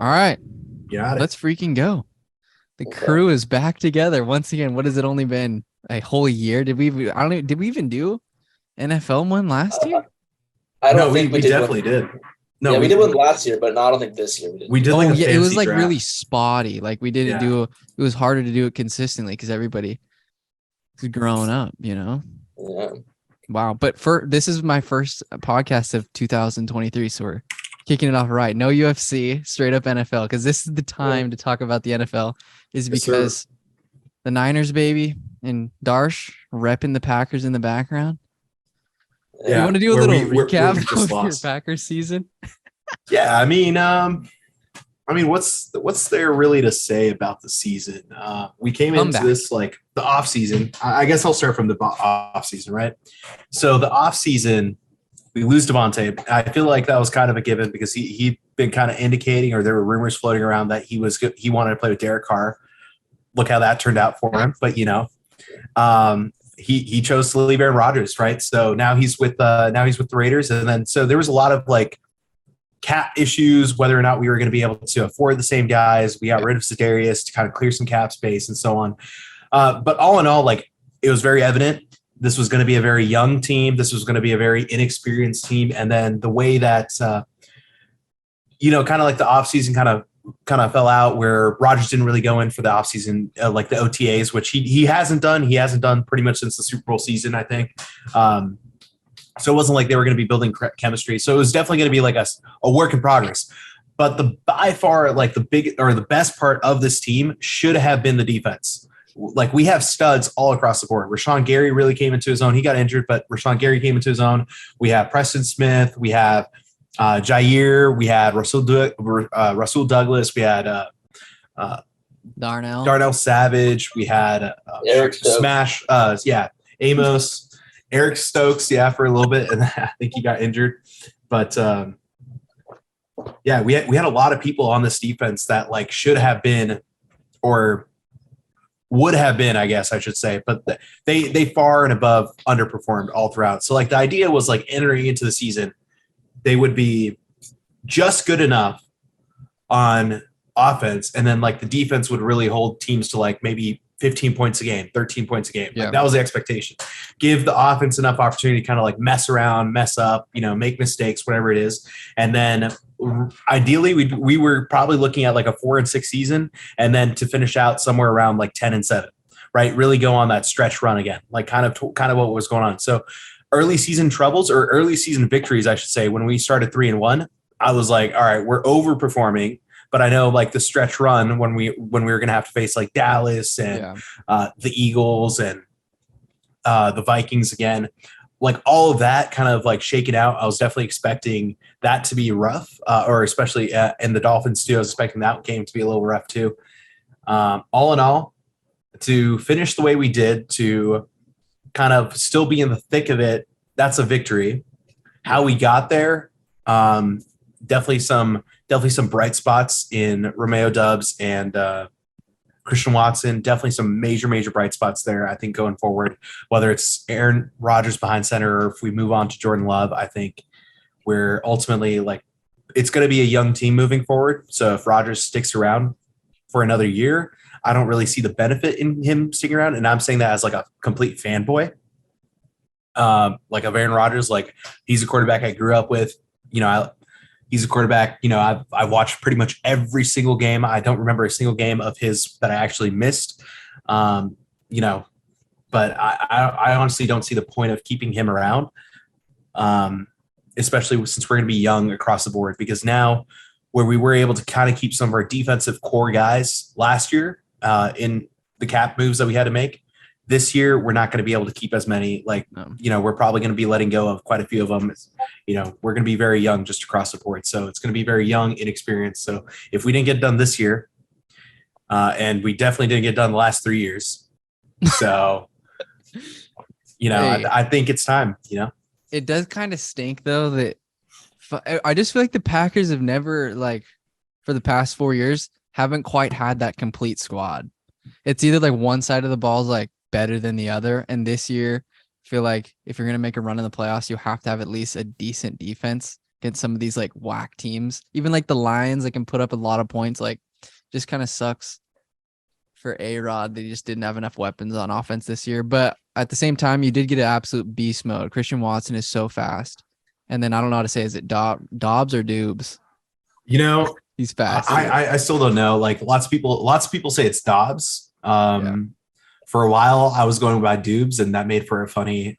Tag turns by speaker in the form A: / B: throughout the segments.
A: All right,
B: Got it.
A: let's freaking go. The
C: Okay.
A: crew is back together once again. What has it only been a whole year? Did we even do NFL one last
C: Uh,
A: year?
C: I
B: No,
C: don't think we
B: we
C: did
B: definitely
C: one.
B: did. No,
C: Yeah, we did one last year, but no, I don't think this year we did.
B: we did like
A: Oh
B: a
A: yeah, it was
B: fantasy
A: like really
B: draft.
A: spotty. Like we didn't
B: Yeah.
A: do it was harder to do it consistently because everybody is growing up, you know?
C: Yeah.
A: Wow. But for this is my first podcast of 2023, so we're kicking it off right. No UFC, straight up NFL, because this is the time to talk about the NFL, is
B: Yes, sir.
A: because the Niners, baby, and Darsh repping the Packers in the background.
C: Yeah.
A: You want to do a
B: where
A: little
B: where
A: recap
B: we just
A: of your
B: lost.
A: Packers season?
B: Yeah, what's there really to say about the season? We came into
A: Comeback.
B: this like the off season. I guess I'll start from the off season, right? So the off season, we lose Devontae. I feel like that was kind of a given because he'd been kind of indicating, or there were rumors floating around that he wanted to play with Derek Carr. Look how that turned out for him. But he chose to leave Aaron Rodgers, right? So now he's with the Raiders, and then so there was a lot of like cap issues, whether or not we were going to be able to afford the same guys. We got rid of Sedarius to kind of clear some cap space and so on. But all in all, like it was very evident this was going to be a very young team. This was going to be a very inexperienced team. And then the way that, kind of like the offseason kind of fell out where Rodgers didn't really go in for the offseason, like the OTAs, which he hasn't done. He hasn't done pretty much since the Super Bowl season, I think. So it wasn't like they were going to be building chemistry. So it was definitely going to be like a work in progress. But the by far like the best part of this team should have been the defense. Like we have studs all across the board. Rashawn Gary really came into his own. He got injured, but Rashawn Gary came into his own. We have Preston Smith. We have Jair. We had Russell Douglas. We had Darnell Savage. We had
C: Eric Stokes.
B: Smash. Amos. Eric Stokes, for a little bit, and I think he got injured. But we had a lot of people on this defense that like should have been, or would have been, I guess I should say, but they far and above underperformed all throughout. So like the idea was like entering into the season, they would be just good enough on offense, and then like the defense would really hold teams to like maybe 15 points a game, 13 points a game.
A: Yeah.
B: Like that was the expectation. Give the offense enough opportunity to kind of like mess around, mess up, make mistakes, whatever it is. And then ideally we were probably looking at like a 4-6 season, and then to finish out somewhere around like 10-7, right? Really go on that stretch run again, like kind of what was going on. So early season troubles, or early season victories, I should say, when we started 3-1, I was like, all right, we're overperforming. But I know like the stretch run when we were going to have to face like Dallas and the Eagles and the Vikings again, like all of that kind of like shaken out. I was definitely expecting that to be rough, or especially in the Dolphins too. I was expecting that game to be a little rough too. All in all, to finish the way we did, to kind of still be in the thick of it, that's a victory. How we got there, definitely some bright spots in Romeo Doubs and Christian Watson. Definitely some major bright spots there, I think, going forward, whether it's Aaron Rodgers behind center or if we move on to Jordan Love. I think we're ultimately like it's going to be a young team moving forward. So if Rodgers sticks around for another year, I don't really see the benefit in him sticking around. And I'm saying that as like a complete fanboy, like of Aaron Rodgers. Like he's a quarterback I grew up with. He's a quarterback, I've watched pretty much every single game. I don't remember a single game of his that I actually missed, but I honestly don't see the point of keeping him around, especially since we're going to be young across the board, because now where we were able to kind of keep some of our defensive core guys last year in the cap moves that we had to make, this year, we're not going to be able to keep as many. We're probably going to be letting go of quite a few of them. We're going to be very young just across the board. So it's going to be very young, inexperienced. So if we didn't get done this year, and we definitely didn't get done the last 3 years. So,
A: Hey.
B: I think it's time,
A: It does kind of stink though that I just feel like the Packers have never, like, for the past 4 years, haven't quite had that complete squad. It's either like one side of the ball is like better than the other. And this year, I feel like if you're going to make a run in the playoffs, you have to have at least a decent defense against some of these like whack teams. Even like the Lions that can put up a lot of points, like just kind of sucks for A-Rod. They just didn't have enough weapons on offense this year. But at the same time, you did get an absolute beast mode. Christian Watson is so fast. And then I don't know how to say, is it Dobbs or Dubes?
B: You know,
A: he's fast.
B: I still don't know. Like lots of people say it's Dobbs. For a while I was going by Dubes, and that made for a funny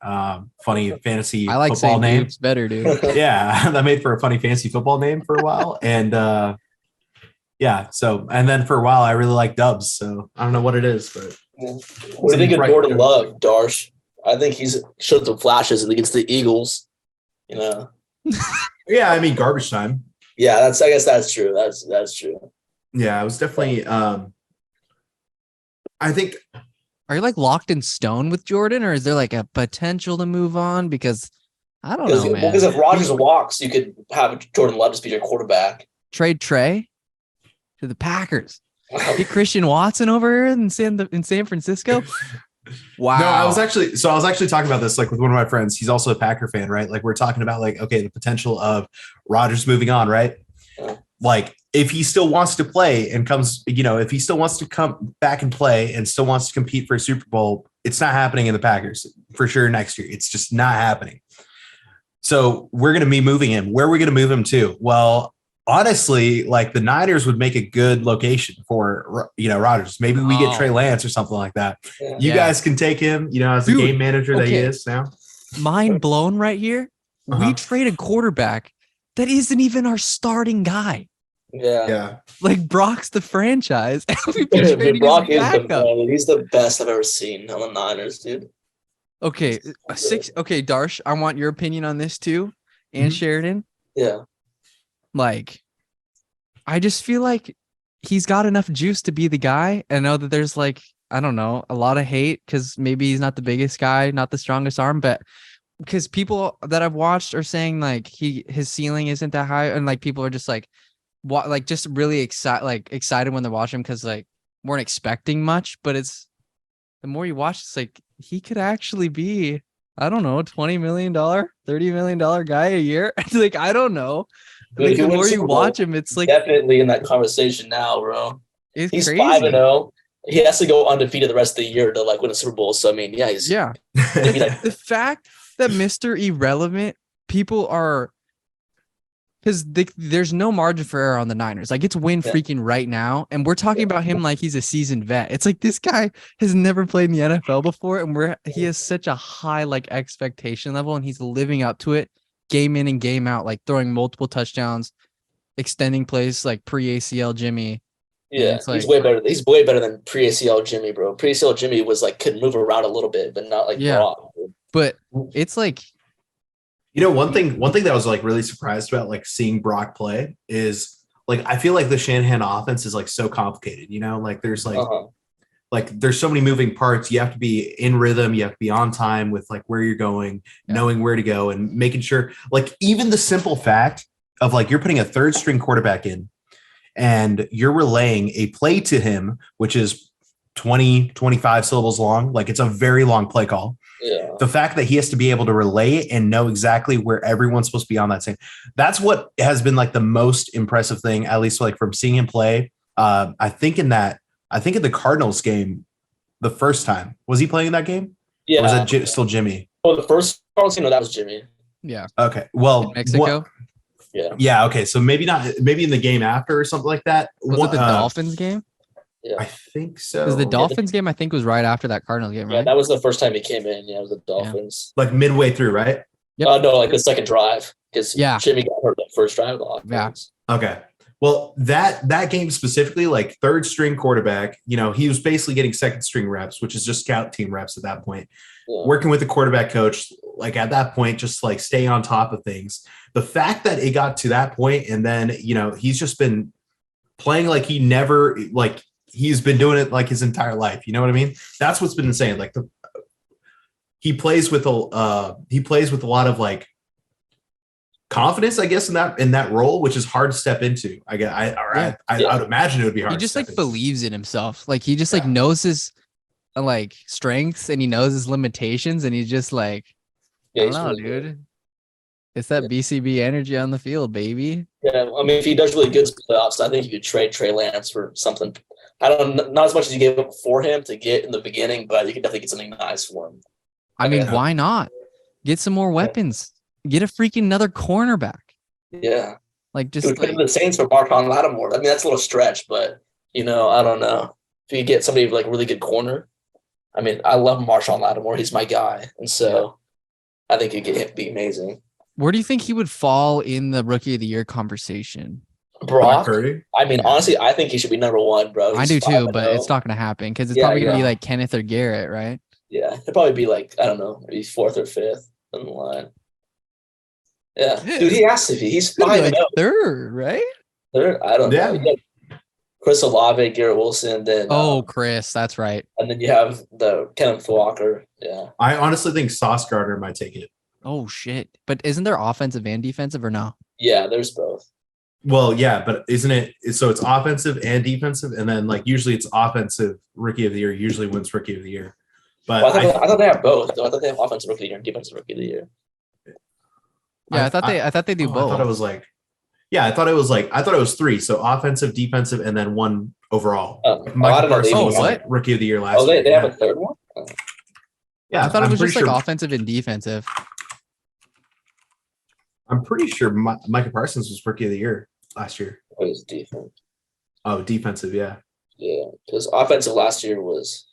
B: fantasy
A: I like
B: football name.
A: Dubes better, dude.
B: Yeah, that made for a funny fantasy football name for a while. And yeah, so and then for a while I really like Dubs. So I don't know what it is, but
C: what do you think of Jordan Love, Darsh? I think he's showed some flashes against the Eagles. You know.
B: Yeah, I mean garbage time.
C: Yeah, I guess that's true. That's true.
B: Yeah, it was definitely I think.
A: Are you like locked in stone with Jordan, or is there like a potential to move on? Because I don't know, man.
C: Because if Rodgers walks, you could have Jordan Love just be your quarterback.
A: Trade Trey to the Packers. Get Christian Watson over here in San Francisco. Wow.
B: No, I was actually talking about this like with one of my friends. He's also a Packer fan, right? Like we're talking about like, okay, the potential of Rodgers moving on, right?
C: Yeah.
B: Like if he still wants to play and comes, you know, if he still wants to come back and play and still wants to compete for a Super Bowl, it's not happening in the Packers for sure next year. It's just not happening. So we're going to be moving him. Where are we going to move him to? Well, honestly, like the Niners would make a good location for, you know, Rodgers. Maybe we get Trey Lance or something like that.
C: Yeah.
B: You guys can take him, you know, as the game manager that he is now.
A: Mind blown right here.
B: Uh-huh.
A: We traded quarterback that isn't even our starting guy.
C: Yeah.
A: Like Brock's the franchise. And we've been trading
C: Brock
A: his
C: is
A: backup.
C: he's the best I've ever seen on the Niners, dude.
A: Okay, Okay, Darsh, I want your opinion on this too, and Sheridan.
C: Yeah.
A: Like, I just feel like he's got enough juice to be the guy. And I know that there's like, I don't know, a lot of hate because maybe he's not the biggest guy, not the strongest arm, but because people that I've watched are saying like his ceiling isn't that high, and like people are just like, just really excited when they're watching him because like weren't expecting much, but it's the more you watch, it's like he could actually be, I don't know, $20 million, $30 million guy a year. It's like, I don't know. Like, the more you watch him, it's like
C: definitely in that conversation now, bro.
A: He's
C: crazy. 5-0. He has to go undefeated the rest of the year to like win a Super Bowl. So I mean, yeah,
A: the fact that Mr. Irrelevant people are, because there's no margin for error on the Niners. Like it's win freaking right now, and we're talking about him like he's a seasoned vet. It's like this guy has never played in the NFL before, and he has such a high like expectation level, and he's living up to it game in and game out, like throwing multiple touchdowns, extending plays like pre-ACL Jimmy.
C: Yeah, he's way better. He's way better than pre-ACL Jimmy, bro. Pre-ACL Jimmy was like could move around a little bit, but not like Brock.
A: But it's like,
B: you know, one thing that I was like really surprised about, like seeing Brock play, is like I feel like the Shanahan offense is like so complicated. You know, like there's like there's so many moving parts. You have to be in rhythm. You have to be on time with like where you're going, knowing where to go, and making sure. Like even the simple fact of like you're putting a third string quarterback in, and you're relaying a play to him, which is 20, 25 syllables long. Like it's a very long play call.
C: Yeah.
B: The fact that he has to be able to relay and know exactly where everyone's supposed to be on that same, that's what has been like the most impressive thing, at least like from seeing him play. I think in the Cardinals game, the first time, was he playing in that game?
C: Yeah.
B: Or was that still Jimmy?
C: Oh, the first Cardinals game, no, that was Jimmy.
A: Yeah.
B: Okay. Well,
A: in Mexico.
B: Yeah. Okay. So maybe not. Maybe in the game after or something like that.
A: Was it the Dolphins game?
C: Yeah.
B: I think so.
A: Because the Dolphins game, I think, was right after that Cardinals game, right?
C: Yeah, that was the first time he came in. Yeah, it was the Dolphins.
B: Like midway through, right?
A: Yep.
C: No, like the second drive. Because Jimmy got hurt the first drive of the offense.
A: Yeah.
B: Okay. Well, that game specifically, like third string quarterback, you know, he was basically getting second string reps, which is just scout team reps at that point. Yeah. Working with the quarterback coach, like at that point, just like staying on top of things. The fact that it got to that point, and then, you know, he's just been playing like he's been doing it like his entire life. You know what I mean? That's what's been insane. Like he plays with a lot of like confidence, I guess, in that role, which is hard to step into. I would imagine it would be hard.
A: He just like believes in himself. Like he just like knows his like strengths, and he knows his limitations, and he's just like, I don't know, dude. It's that BCB energy on the field, baby.
C: Yeah, I mean, if he does really good in the playoffs, I think you could trade Trey Lance for something. I don't not as much as you gave up for him to get in the beginning, but you could definitely get something nice for him.
A: I mean, why not? Get some more weapons. Get a freaking another cornerback.
C: Yeah.
A: Like just
C: like the Saints for Marshawn Lattimore. I mean, that's a little stretch, but I don't know. If you get somebody like really good corner, I mean, I love Marshawn Lattimore. He's my guy, and so I think you get him be amazing.
A: Where do you think he would fall in the Rookie of the Year conversation?
C: Brock Purdy. I mean, honestly, I think he should be number one, bro.
A: I do too, but it's not going to happen because it's probably going to be like Kenneth or Garrett, right?
C: Yeah, it'd probably be like I don't know, maybe fourth or fifth on the line. Yeah, dude, he has to be. He's 5-0.
A: Third, right?
C: Third, I don't know. Chris Olave, Garrett Wilson, then
A: Chris, that's right.
C: And then you have the Kenneth Walker. Yeah,
B: I honestly think Sauce Gardner might take it.
A: Oh shit! But isn't there offensive and defensive or no?
C: Yeah, there's both.
B: Well, yeah, but isn't it? So it's offensive and defensive, and then like usually it's offensive Rookie of the Year usually wins Rookie of the Year. But
C: I thought they have both. Though. I thought they have offensive Rookie of the Year and defensive Rookie of the Year.
A: Yeah, I thought they do both.
B: I thought it was like, I thought it was three. So offensive, defensive, and then one overall. Michael Parsons was like Rookie of the Year last year.
C: They have a third one?
B: Yeah,
A: I thought it was just like offensive and defensive.
B: I'm pretty sure Michael Parsons was Rookie of the Year last year.
C: It was defense.
B: Oh, defensive, yeah.
C: Yeah, because offensive last year was.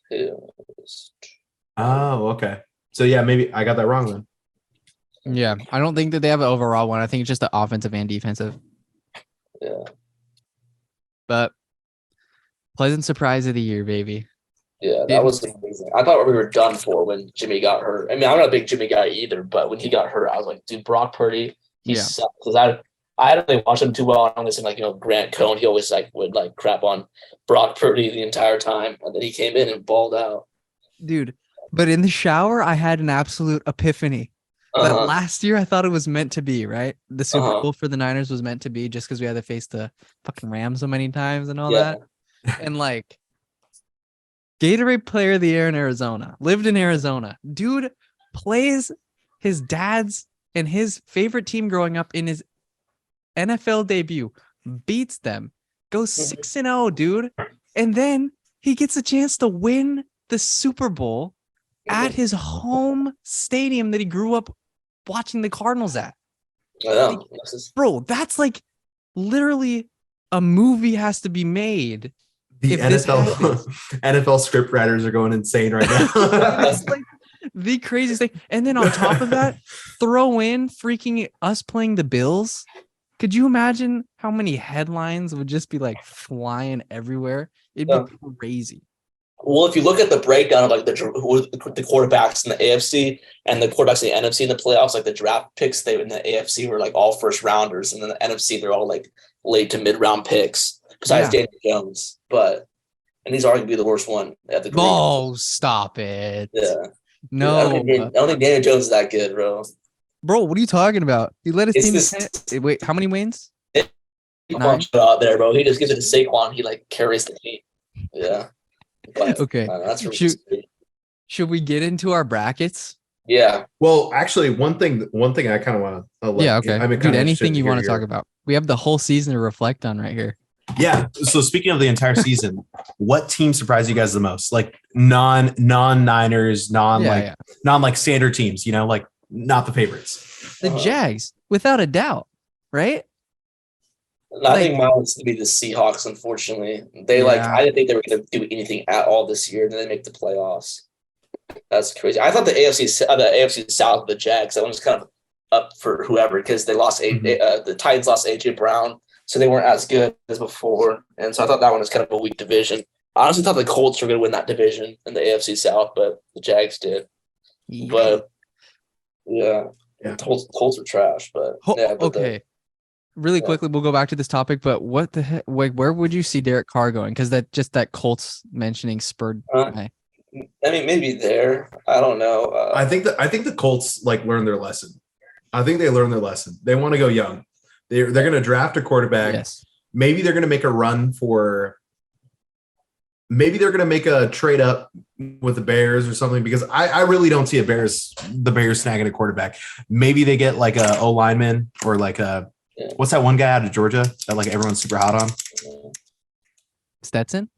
B: Oh, okay. So yeah, maybe I got that wrong then.
A: Yeah, I don't think that they have an overall one. I think it's just the offensive and defensive.
C: Yeah.
A: But pleasant surprise of the year, baby.
C: Yeah, that was amazing. I thought we were done for when Jimmy got hurt. I mean, I'm not a big Jimmy guy either, but when he got hurt, I was like, dude, Brock Purdy, he sucks. Because I don't really watch him too well. I'm listening like, Grant Cohn, he always would crap on Brock Purdy the entire time. And then he came in and balled out.
A: Dude, but in the shower, I had an absolute epiphany. That last year I thought it was meant to be, right? The Super Bowl for the Niners was meant to be just because we had to face the fucking Rams so many times and all that. And Gatorade Player of the Year in Arizona, lived in Arizona. Dude plays his dad's and his favorite team growing up in his NFL debut, beats them, goes 6-0, dude. And then he gets a chance to win the Super Bowl at his home stadium that he grew up watching the Cardinals at. Bro, that's literally a movie has to be made.
B: The NFL script writers are going insane right now.
A: That's the craziest thing. And then on top of that, throw in freaking us playing the Bills. Could you imagine how many headlines would just be flying everywhere? It'd be crazy.
C: Well, if you look at the breakdown of the quarterbacks in the AFC and the quarterbacks in the NFC in the playoffs, the draft picks they in the AFC were all first rounders, and then the NFC they're all late to mid round picks besides Daniel Jones. And he's arguably the worst one at the.
A: Oh, stop it!
C: Yeah,
A: no,
C: I don't think Daniel Jones is that good, bro.
A: Bro, what are you talking about? He led his team. Wait, how many wins?
C: 9. Out there, bro. He just gives it to Saquon. He carries the team. Yeah. But,
A: okay.
C: That's
A: should we get into our brackets?
C: Yeah.
B: Well, actually, one thing I kind of want to.
A: Yeah. Okay. Dude, anything you want to talk about? We have the whole season to reflect on right here.
B: Yeah. So speaking of the entire season, what team surprised you guys the most? Non-Niners, non standard teams. Not the favorites.
A: The Jags, without a doubt, right?
C: I think mine was to be the Seahawks. Unfortunately, I didn't think they were going to do anything at all this year, and then they make the playoffs. That's crazy. I thought the AFC South, the Jags, that one was kind of up for whoever because they lost the Titans lost AJ Brown, so they weren't as good as before, and so I thought that one was kind of a weak division. I honestly thought the Colts were going to win that division in the AFC South, but the Jags did. Yeah. But Colts are trash. But
A: okay. Really quickly, we'll go back to this topic, but what the heck? Where would you see Derek Carr going? Because that Colts mentioning spurred.
C: I mean, maybe there. I don't know.
B: I think the Colts learned their lesson. I think they learned their lesson. They want to go young. They're going to draft a quarterback.
A: Yes.
B: Maybe they're going to make a run for maybe they're going to make a trade up with the Bears or something, because I really don't see the Bears snagging a quarterback. Maybe they get like a O lineman or like what's that one guy out of Georgia that like everyone's super hot on?
A: Stetson?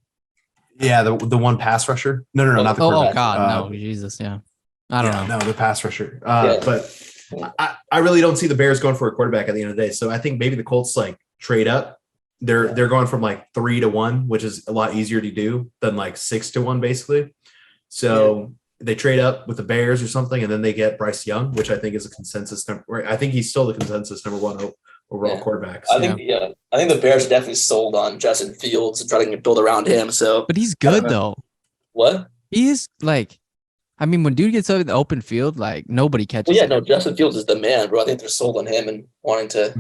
B: Yeah, the one pass rusher. No, not the quarterback.
A: Oh God, no, Jesus, yeah. I don't know.
B: No, the pass rusher. But I really don't see the Bears going for a quarterback at the end of the day. So I think maybe the Colts like trade up. They're going from like 3-1, which is a lot easier to do than like 6-1, basically. So they trade up with the Bears or something, and then they get Bryce Young, which I think is a consensus number. I think he's still the consensus number one overall quarterback. So.
C: I think the Bears are definitely sold on Justin Fields and trying to build around him. So,
A: but he's good though.
C: What?
A: He is like, I mean, when dude gets out in the open field, like nobody catches.
C: Well, no, Justin Fields is the man, bro. I think they're sold on him and wanting to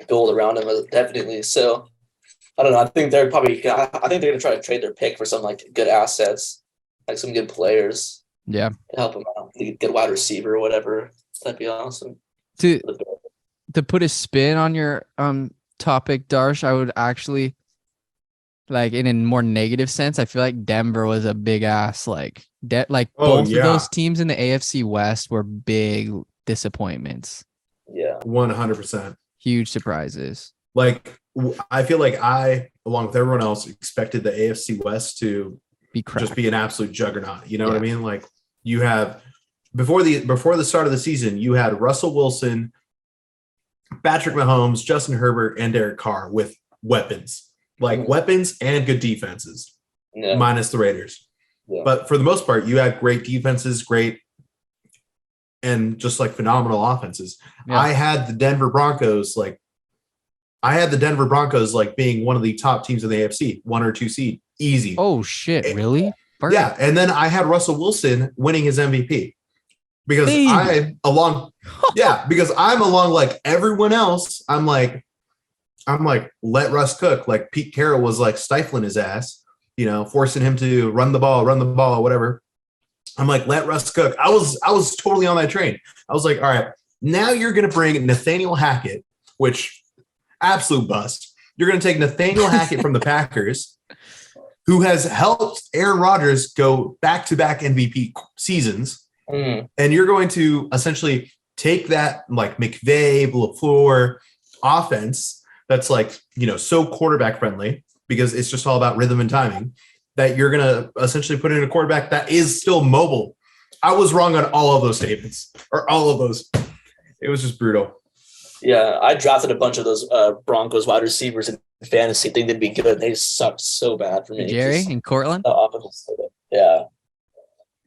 C: build around him definitely. So, I don't know. I think they're going to try to trade their pick for some like good assets, like some good players.
A: Yeah,
C: to help them out. Get wide receiver or whatever. That'd be awesome.
A: To put a spin on your topic, Darsh, I would actually like in a more negative sense. I feel like Denver was a big ass both of those teams in the AFC West were big disappointments.
C: Yeah,
B: 100%.
A: Huge surprises.
B: Like I feel like I, along with everyone else, expected the AFC West to just be an absolute juggernaut. You know what I mean? Like you have before the start of the season, you had Russell Wilson, Patrick Mahomes, Justin Herbert, and Derek Carr with weapons and good defenses, minus the Raiders. Yeah. But for the most part, you had great defenses, and just like phenomenal offenses. Yeah. I had the Denver Broncos being one of the top teams in the AFC, 1 or 2 seed, easy.
A: Oh shit, really? Perfect.
B: Yeah, and then I had Russell Wilson winning his MVP. Because I'm along like everyone else. I'm like, let Russ cook. Like Pete Carroll was like stifling his ass, forcing him to run the ball, whatever. I'm like, let Russ cook. I was totally on that train. I was like, all right, now you're gonna bring Nathaniel Hackett, which absolute bust. You're gonna take Nathaniel Hackett from the Packers, who has helped Aaron Rodgers go back-to-back MVP seasons. And you're going to essentially take that like McVay, LaFleur offense that's like, so quarterback friendly because it's just all about rhythm and timing, that you're going to essentially put in a quarterback that is still mobile. I was wrong on all of those statements or all of those. It was just brutal.
C: Yeah, I drafted a bunch of those Broncos wide receivers in fantasy, thinking they'd be good. They sucked so bad for me.
A: Jerry and Cortland?
C: Yeah.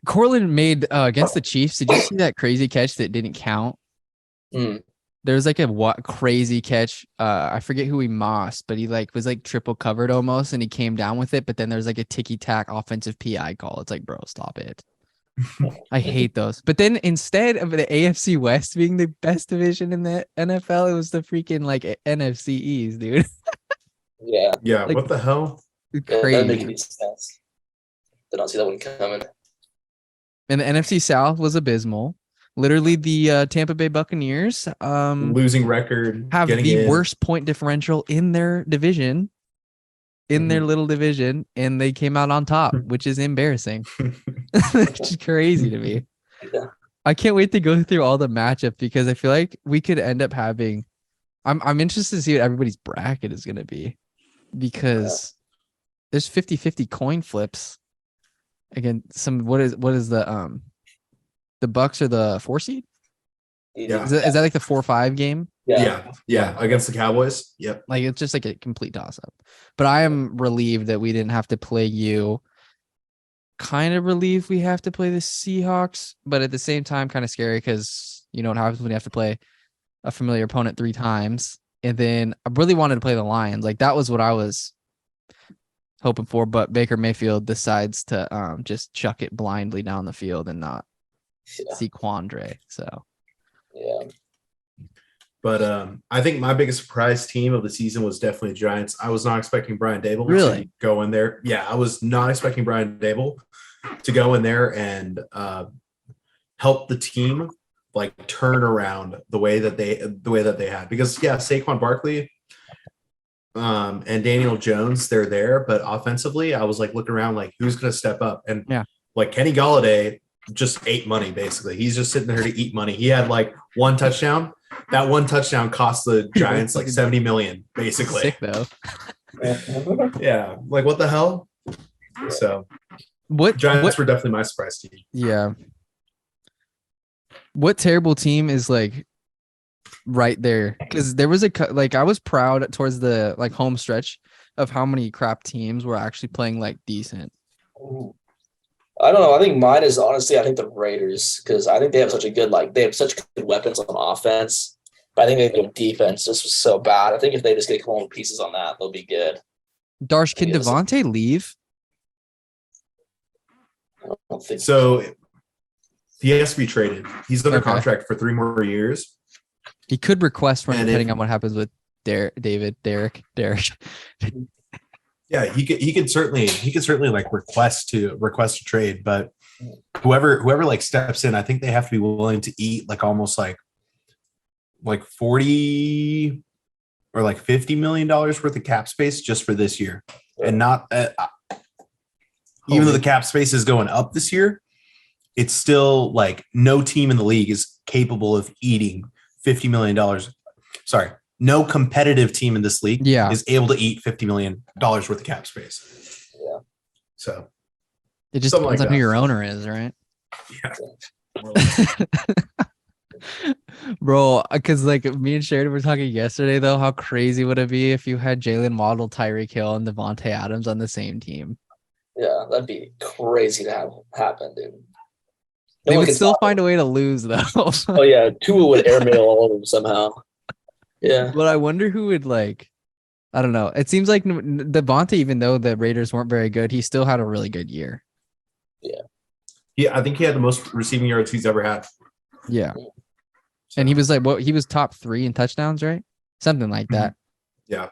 A: Cortland made against the Chiefs. Did you see that crazy catch that didn't count? There's like a crazy catch. I forget who he mossed, but he was triple covered almost, and he came down with it. But then there's like a ticky tack offensive PI call. It's like, bro, stop it. I hate those. But then instead of the AFC West being the best division in the NFL, it was the freaking like NFC East, dude.
C: Yeah.
B: Yeah. Like, what the hell?
A: Crazy.
C: That makes any sense. Did not see that one coming.
A: And the NFC South was abysmal. Literally, the Tampa Bay Buccaneers
B: losing record
A: have the worst point differential in their division, their little division, and they came out on top, which is embarrassing. Which is crazy to me. Yeah. I can't wait to go through all the matchups because I feel like we could end up having. I'm interested to see what everybody's bracket is going to be because there's 50-50 coin flips. Again, what is the Bucks or the 4 seed?
B: Yeah.
A: Is that like the 4-5 game?
B: Yeah. Against the Cowboys. Yep.
A: Like it's just like a complete toss up. But I am relieved that we didn't have to play you. Kind of relieved we have to play the Seahawks, but at the same time, kind of scary because you know what happens when you have to play a familiar opponent 3 times. And then I really wanted to play the Lions. Like that was what I was hoping for, but Baker Mayfield decides to just chuck it blindly down the field and not see Quandre. So
B: but I think my biggest surprise team of the season was definitely Giants. I was not expecting Brian Dable to go in there. Yeah, I was not expecting Brian Dable to go in there and help the team like turn around the way that they had, because Saquon Barkley, and Daniel Jones, they're there. But offensively, I was like looking around like who's going to step up? And like Kenny Golladay just ate money, basically. He's just sitting there to eat money. He had like one touchdown. That one touchdown cost the Giants like $70 million, basically.
A: Sick though.
B: Yeah. Like what the hell? So Giants were definitely my surprise team.
A: Yeah. What terrible team is like right there? Because there was I was proud towards the like home stretch of how many crap teams were actually playing like decent.
C: I don't know. I think mine is honestly, I think the Raiders, because I think they have such good weapons on offense. But I think their defense just was so bad. I think if they just get a couple pieces on that, they'll be good.
A: Darsh, can Devontae leave?
C: I don't think
B: so. He has to be traded. He's under contract for 3 more years.
A: He could request one depending on what happens with Derek.
B: Yeah, he could certainly like request a trade, but whoever like steps in, I think they have to be willing to eat like almost like 40 or like $50 million worth of cap space just for this year. And not even though the cap space is going up this year, it's still like no team in the league is capable of eating $50 million. Sorry. No competitive team in this league is able to eat $50 million worth of cap space.
C: Yeah.
B: So
A: it just depends on who your owner is, right?
B: Yeah.
A: Bro, because like me and Sheridan were talking yesterday, though, how crazy would it be if you had Jalen Waddle, Tyreek Hill, and Devontae Adams on the same team?
C: Yeah, that'd be crazy to have happen, dude.
A: They would still find a way to lose, though.
C: Oh, yeah. Tua would airmail all of them somehow. Yeah.
A: But I wonder who would like, I don't know. It seems like Devontae, even though the Raiders weren't very good, he still had a really good year.
C: Yeah.
B: Yeah, I think he had the most receiving yards he's ever had.
A: Yeah. And he was like, he was top 3 in touchdowns, right? Something like that.
B: Yeah.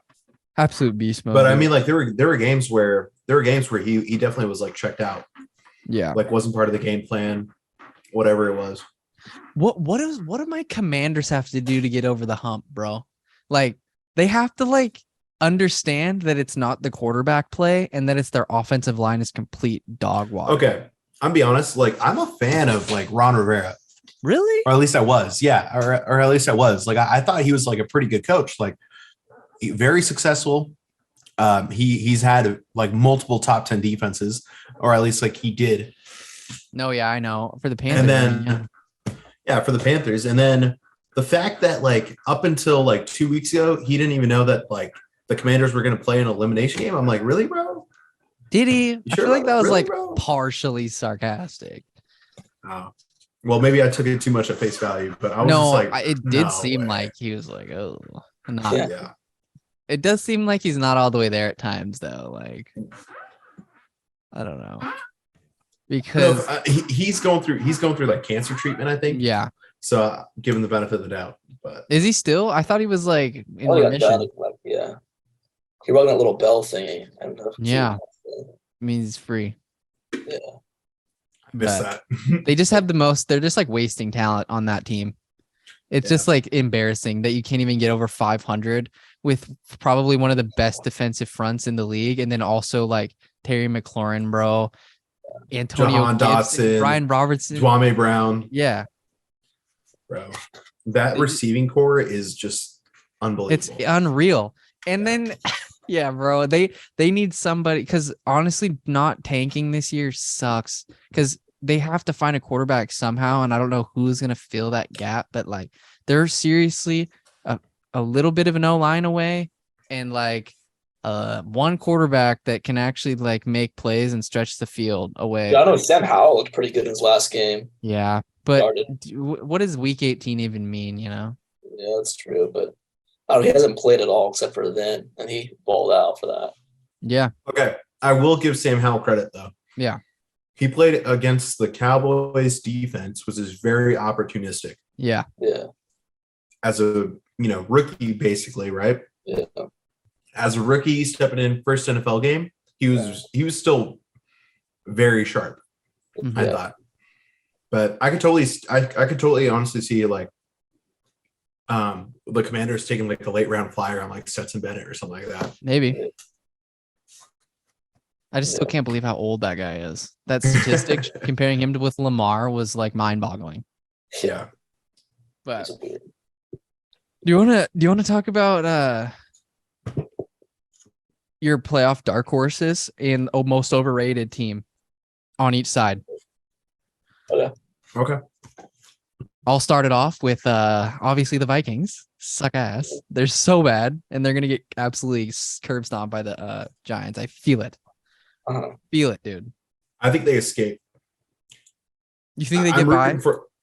A: Absolute beast mode.
B: But I mean, like there were games where he definitely was like checked out.
A: Yeah.
B: Like wasn't part of the game plan, whatever it was.
A: What do my Commanders have to do to get over the hump, bro? Like they have to like understand that it's not the quarterback play and that it's their offensive line is complete dog water.
B: Okay. I'm be honest, like I'm a fan of like Ron Rivera.
A: Really?
B: Or at least I was. Yeah. Or at least I was. Like I thought he was like a pretty good coach. Like very successful. He's had like multiple top 10 defenses, or at least like he did.
A: No, yeah, I know. For the Panthers.
B: And then for the Panthers. And then the fact that like up until like 2 weeks ago, he didn't even know that like the Commanders were going to play an elimination game. I'm like, really, bro?
A: Did he? I feel like that was
B: really,
A: like
B: bro?
A: Partially sarcastic.
B: Oh. Well, maybe I took it too much at face value, but I was just like,
A: it did seem like he was like, oh, not.
B: Yeah.
A: It does seem like he's not all the way there at times, though. Like, I don't know, because
B: he's going through like cancer treatment, I think.
A: Yeah.
B: So give him the benefit of the doubt. But
A: is he still? I thought he was like in remission.
C: Yeah. He rung that little bell thingy.
A: Yeah. I mean, he's free.
C: Yeah.
B: I missed that.
A: They just have the most. They're just like wasting talent on that team. It's just like embarrassing that you can't even get over 500 with probably one of the best defensive fronts in the league. And then also like Terry McLaurin, bro, Antonio
B: Jahan Dotson,
A: Brian Robertson,
B: Dwame Brown.
A: Yeah.
B: Bro, that receiving core is just unbelievable.
A: It's unreal. And then, yeah, bro, they need somebody, because honestly, not tanking this year sucks because they have to find a quarterback somehow, and I don't know who's gonna fill that gap. But like, they're seriously a little bit of an O-line away, and like one quarterback that can actually like make plays and stretch the field away.
C: Yeah, I know Sam Howell looked pretty good in his last game.
A: Yeah, but what does Week 18 even mean? You know?
C: Yeah, that's true, but I don't know, he hasn't played at all except for then, and he balled out for that.
A: Yeah.
B: Okay, I will give Sam Howell credit though.
A: Yeah.
B: He played against the Cowboys defense, which is very opportunistic.
A: Yeah.
C: Yeah.
B: As a rookie, basically, right?
C: Yeah.
B: As a rookie stepping in first NFL game, he was still very sharp, I thought. But I could totally honestly see like the Commanders taking like a late round flyer on like Stetson Bennett or something like that.
A: Maybe. I just still can't believe how old that guy is. That statistic comparing him with Lamar was like mind-boggling.
B: Yeah.
A: But do you wanna talk about your playoff dark horses and most overrated team on each side?
B: Okay.
A: I'll start it off with obviously the Vikings. Suck ass. They're so bad, and they're gonna get absolutely curb stomped by the Giants. I feel it. Feel it, dude.
B: I think they escape.
A: You think they get by?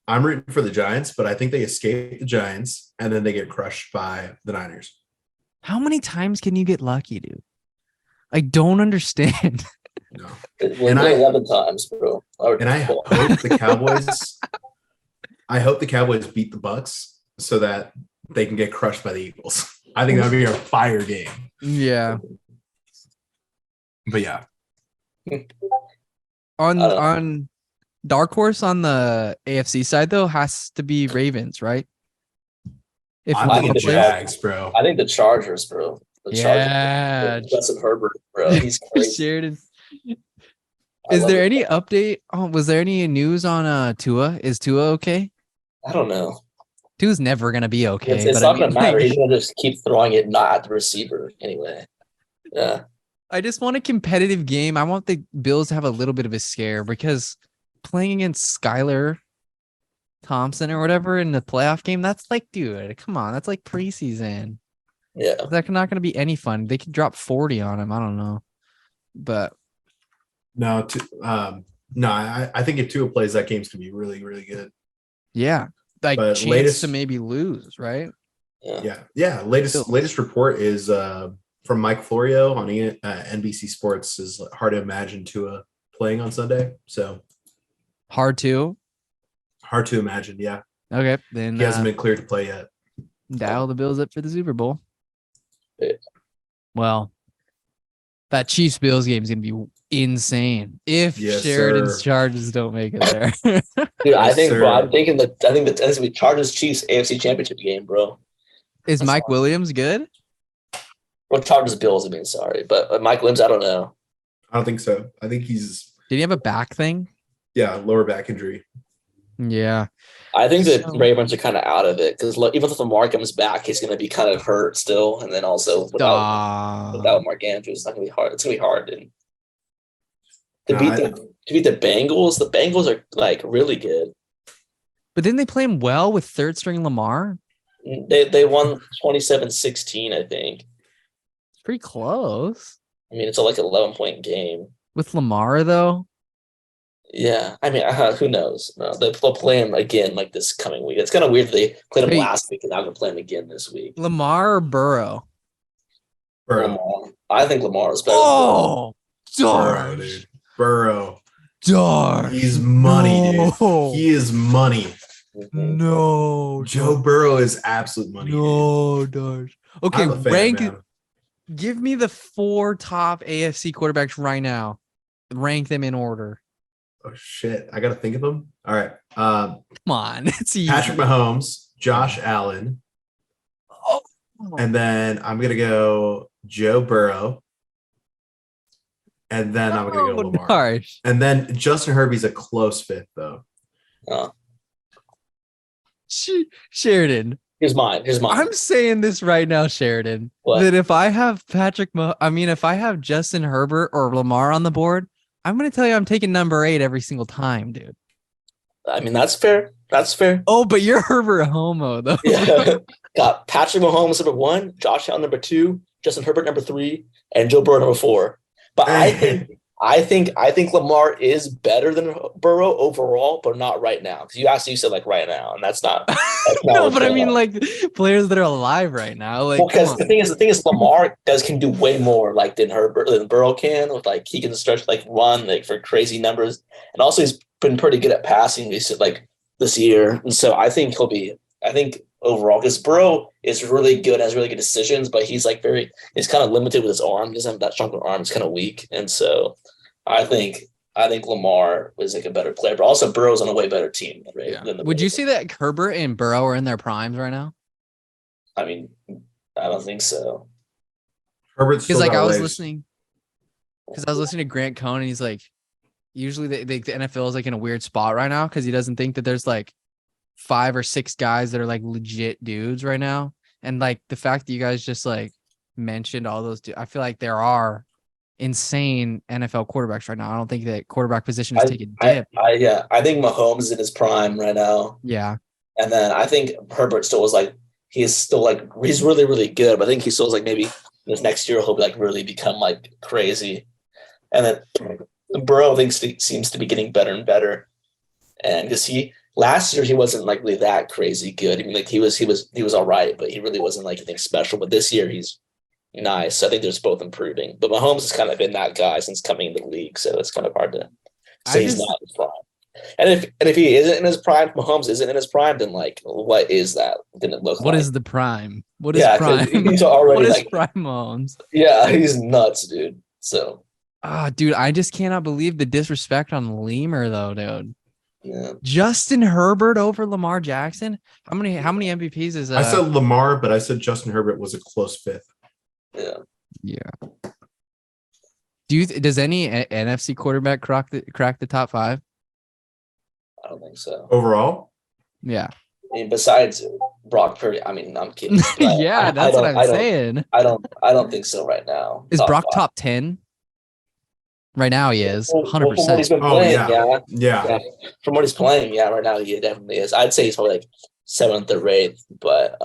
B: I'm rooting for the Giants, but I think they escape the Giants and then they get crushed by the Niners.
A: How many times can you get lucky, dude? I don't understand.
B: No.
C: And 11 times, bro.
B: And I hope the Cowboys. I hope the Cowboys beat the Bucks so that they can get crushed by the Eagles. I think that would be a fire game.
A: Yeah.
B: But yeah.
A: On dark horse on the AFC side though has to be Ravens, right?
B: I think the Jags, bro.
C: I think the Chargers, bro.
A: Chargers.
C: Justin Herbert, bro. He's crazy.
A: Sheridan. Is there any update? Oh, was there any news on Tua? Is Tua okay?
C: I don't know.
A: Tua's never gonna be okay.
C: It's not gonna matter. He's gonna just keep throwing it not at the receiver anyway. Yeah.
A: I just want a competitive game. I want the Bills to have a little bit of a scare because playing against Skylar Thompson or whatever in the playoff game, that's like, dude, come on. That's like preseason.
C: Yeah.
A: That's not going to be any fun. They could drop 40 on him. I don't know. But
B: no, I think if Tua plays, that game's going to be really, really good.
A: Yeah. Like
B: but
A: chance to maybe lose, right?
B: Yeah. Latest report is from Mike Florio on NBC Sports is hard to imagine Tua playing on Sunday. So
A: hard to
B: imagine. Yeah.
A: Okay. Then
B: he hasn't been cleared to play yet.
A: Dial the Bills up for the Super Bowl.
C: Yeah.
A: Well, that Chiefs Bills game is going to be insane if Sheridan's Chargers don't make it there.
C: Dude, I think that's going to be Chargers Chiefs AFC Championship game, bro.
A: Is Mike Williams good?
C: Well, Chargers Bills, sorry. But Mike Williams, I don't know.
B: I don't think so. I think he's.
A: Did he have a back thing?
B: Yeah, lower back injury.
A: Yeah.
C: I think the Ravens are kind of out of it because even if Lamar comes back, he's going to be kind of hurt still. And then also without Mark Andrews, it's not going to be hard. It's going to be hard. And to beat the Bengals, the Bengals are like really good.
A: But didn't they play him well with third string Lamar?
C: They won 27-16, I think.
A: It's pretty close.
C: It's like an 11-point game.
A: With Lamar, though?
C: Yeah. Who knows? No, they'll play him again like this coming week. It's kind of weird they played him last week and now going to play him again this week.
A: Lamar or Burrow?
C: Lamar. I think Lamar is better.
A: Oh,
B: Burrow, dude. Burrow.
A: Darsh.
B: He's money, dude. He is money.
A: No.
B: Joe Burrow is absolute money.
A: No, Darsh. Okay, give me the 4 top AFC quarterbacks right now. Rank them in order.
B: Oh, shit. I got to think of them. All right.
A: Come on. It's easy.
B: Patrick Mahomes, Josh Allen.
A: Oh.
B: And then I'm going to go Joe Burrow. And then I'm going to go Lamar.
A: Darsh.
B: And then Justin Herbert's a close fifth, though.
A: Sheridan.
C: Here's mine.
A: I'm saying this right now, Sheridan.
C: What?
A: That if I have if I have Justin Herbert or Lamar on the board, I'm going to tell you I'm taking number 8 every single time, dude.
C: That's fair.
A: Oh, but you're Herbert homo, though.
C: Yeah. Got Patrick Mahomes number 1, Josh Allen number 2, Justin Herbert number 3, and Joe Burrow number 4. But I think Lamar is better than Burrow overall, but not right now. Because you said like right now, and that's not.
A: No, but like players that are alive right now. Like,
C: because the thing is, Lamar can do way more like than Burrow can. With like he can stretch run for crazy numbers, and also he's been pretty good at passing this year. And so I think overall, because Burrow is really good, has really good decisions, but he's he's kind of limited with his arm. He doesn't have that strong of an arm. It's kind of weak. And so I think Lamar was a better player, but also Burrow's on a way better team. Right?
A: Yeah. Would you say that Herbert and Burrow are in their primes right now?
C: I mean, I don't think so.
B: Herbert's
A: Because
B: still
A: like
B: got
A: I was
B: legs.
A: listening to Grant Cohn, and he's like, usually the NFL is like in a weird spot right now because he doesn't think that there's like 5 or 6 guys that are like legit dudes right now. And like the fact that you guys just like mentioned all those, I feel like there are insane NFL quarterbacks right now. I don't think that quarterback position is taking a dip.
C: I think Mahomes is in his prime right now.
A: Yeah.
C: And then I think Herbert still was like, he's really, really good. But I think he still is like maybe this next year he'll be like really become like crazy. And then Burrow seems to be getting better and better. And because last year he wasn't like really that crazy good. I mean, like he was all right, but he really wasn't like anything special. But this year he's nice. So I think they're both improving. But Mahomes has kind of been that guy since coming into the league, so it's kind of hard to say he's not in his prime. And if he isn't in his prime, Mahomes isn't in his prime, then like what is that gonna look like?
A: What is the prime? What is prime?
C: He's already
A: what is
C: like
A: prime Mahomes?
C: Yeah, he's nuts, dude. So
A: dude, I just cannot believe the disrespect on Lemur though, dude.
C: yeah.
A: Justin Herbert over Lamar Jackson. How many MVPs is
B: I said Lamar, but I said Justin Herbert was a close fifth.
C: Yeah.
A: Does any NFC quarterback crack the top 5?
C: I don't think so.
B: Overall?
A: Yeah.
C: I mean, besides Brock Purdy, I mean, I'm kidding.
A: Yeah, that's what I'm saying.
C: I don't think so right now.
A: Is Brock top 10? Right now he is 100%.
C: From what he's been playing,
B: yeah.
C: From what he's playing, right now he definitely is. I'd say he's probably like 7th or 8th, but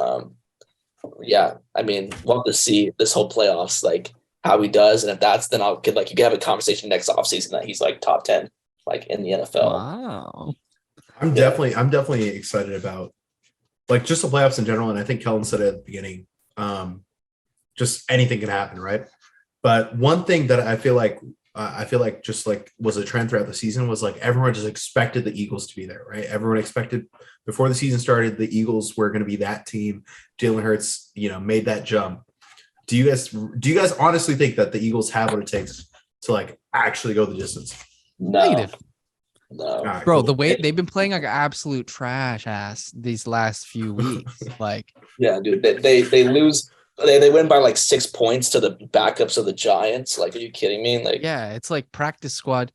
C: yeah. I mean, we'll have to see this whole playoffs, like how he does, and if that's, then you can have a conversation next offseason that he's like top 10, like in the NFL.
A: Wow.
B: I'm definitely excited about like just the playoffs in general, and I think Kellan said it at the beginning. Just anything can happen, right? But one thing that I feel like just like was a trend throughout the season was like everyone just expected the Eagles to be there, right? Everyone expected before the season started the Eagles were going to be that team. Jalen Hurts, made that jump. Do you guys honestly think that the Eagles have what it takes to like actually go the distance?
C: No.
A: Negative.
C: No.
B: Right,
A: Bro,
B: cool.
A: the way they've been playing like absolute trash ass these last few weeks. Like,
C: yeah, dude, they lose. They win by like 6 points to the backups of the Giants. Like, are you kidding me? Like,
A: yeah, it's like practice squad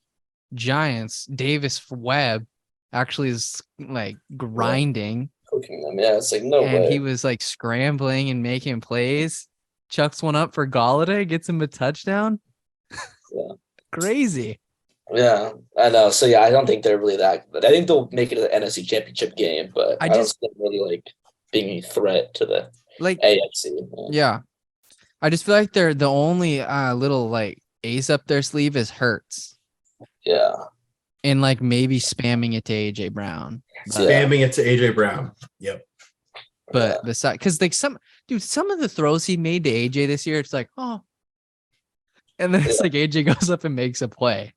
A: Giants. Davis Webb actually is like grinding.
C: Cooking them. Yeah, it's like no
A: and
C: way.
A: He was like scrambling and making plays. Chucks one up for Galladay, gets him a touchdown.
C: Yeah.
A: Crazy.
C: Yeah, I know. So yeah, I don't think they're really that good. I think they'll make it to the NFC Championship game, but I don't see them really like being a threat to the AFC.
A: Yeah. I just feel like they're the only little like ace up their sleeve is Hurts.
C: Yeah.
A: And like maybe spamming it to AJ Brown.
B: Spamming it to AJ Brown. Yep.
A: But besides, because like some of the throws he made to AJ this year, it's like, oh. And then it's like AJ goes up and makes a play.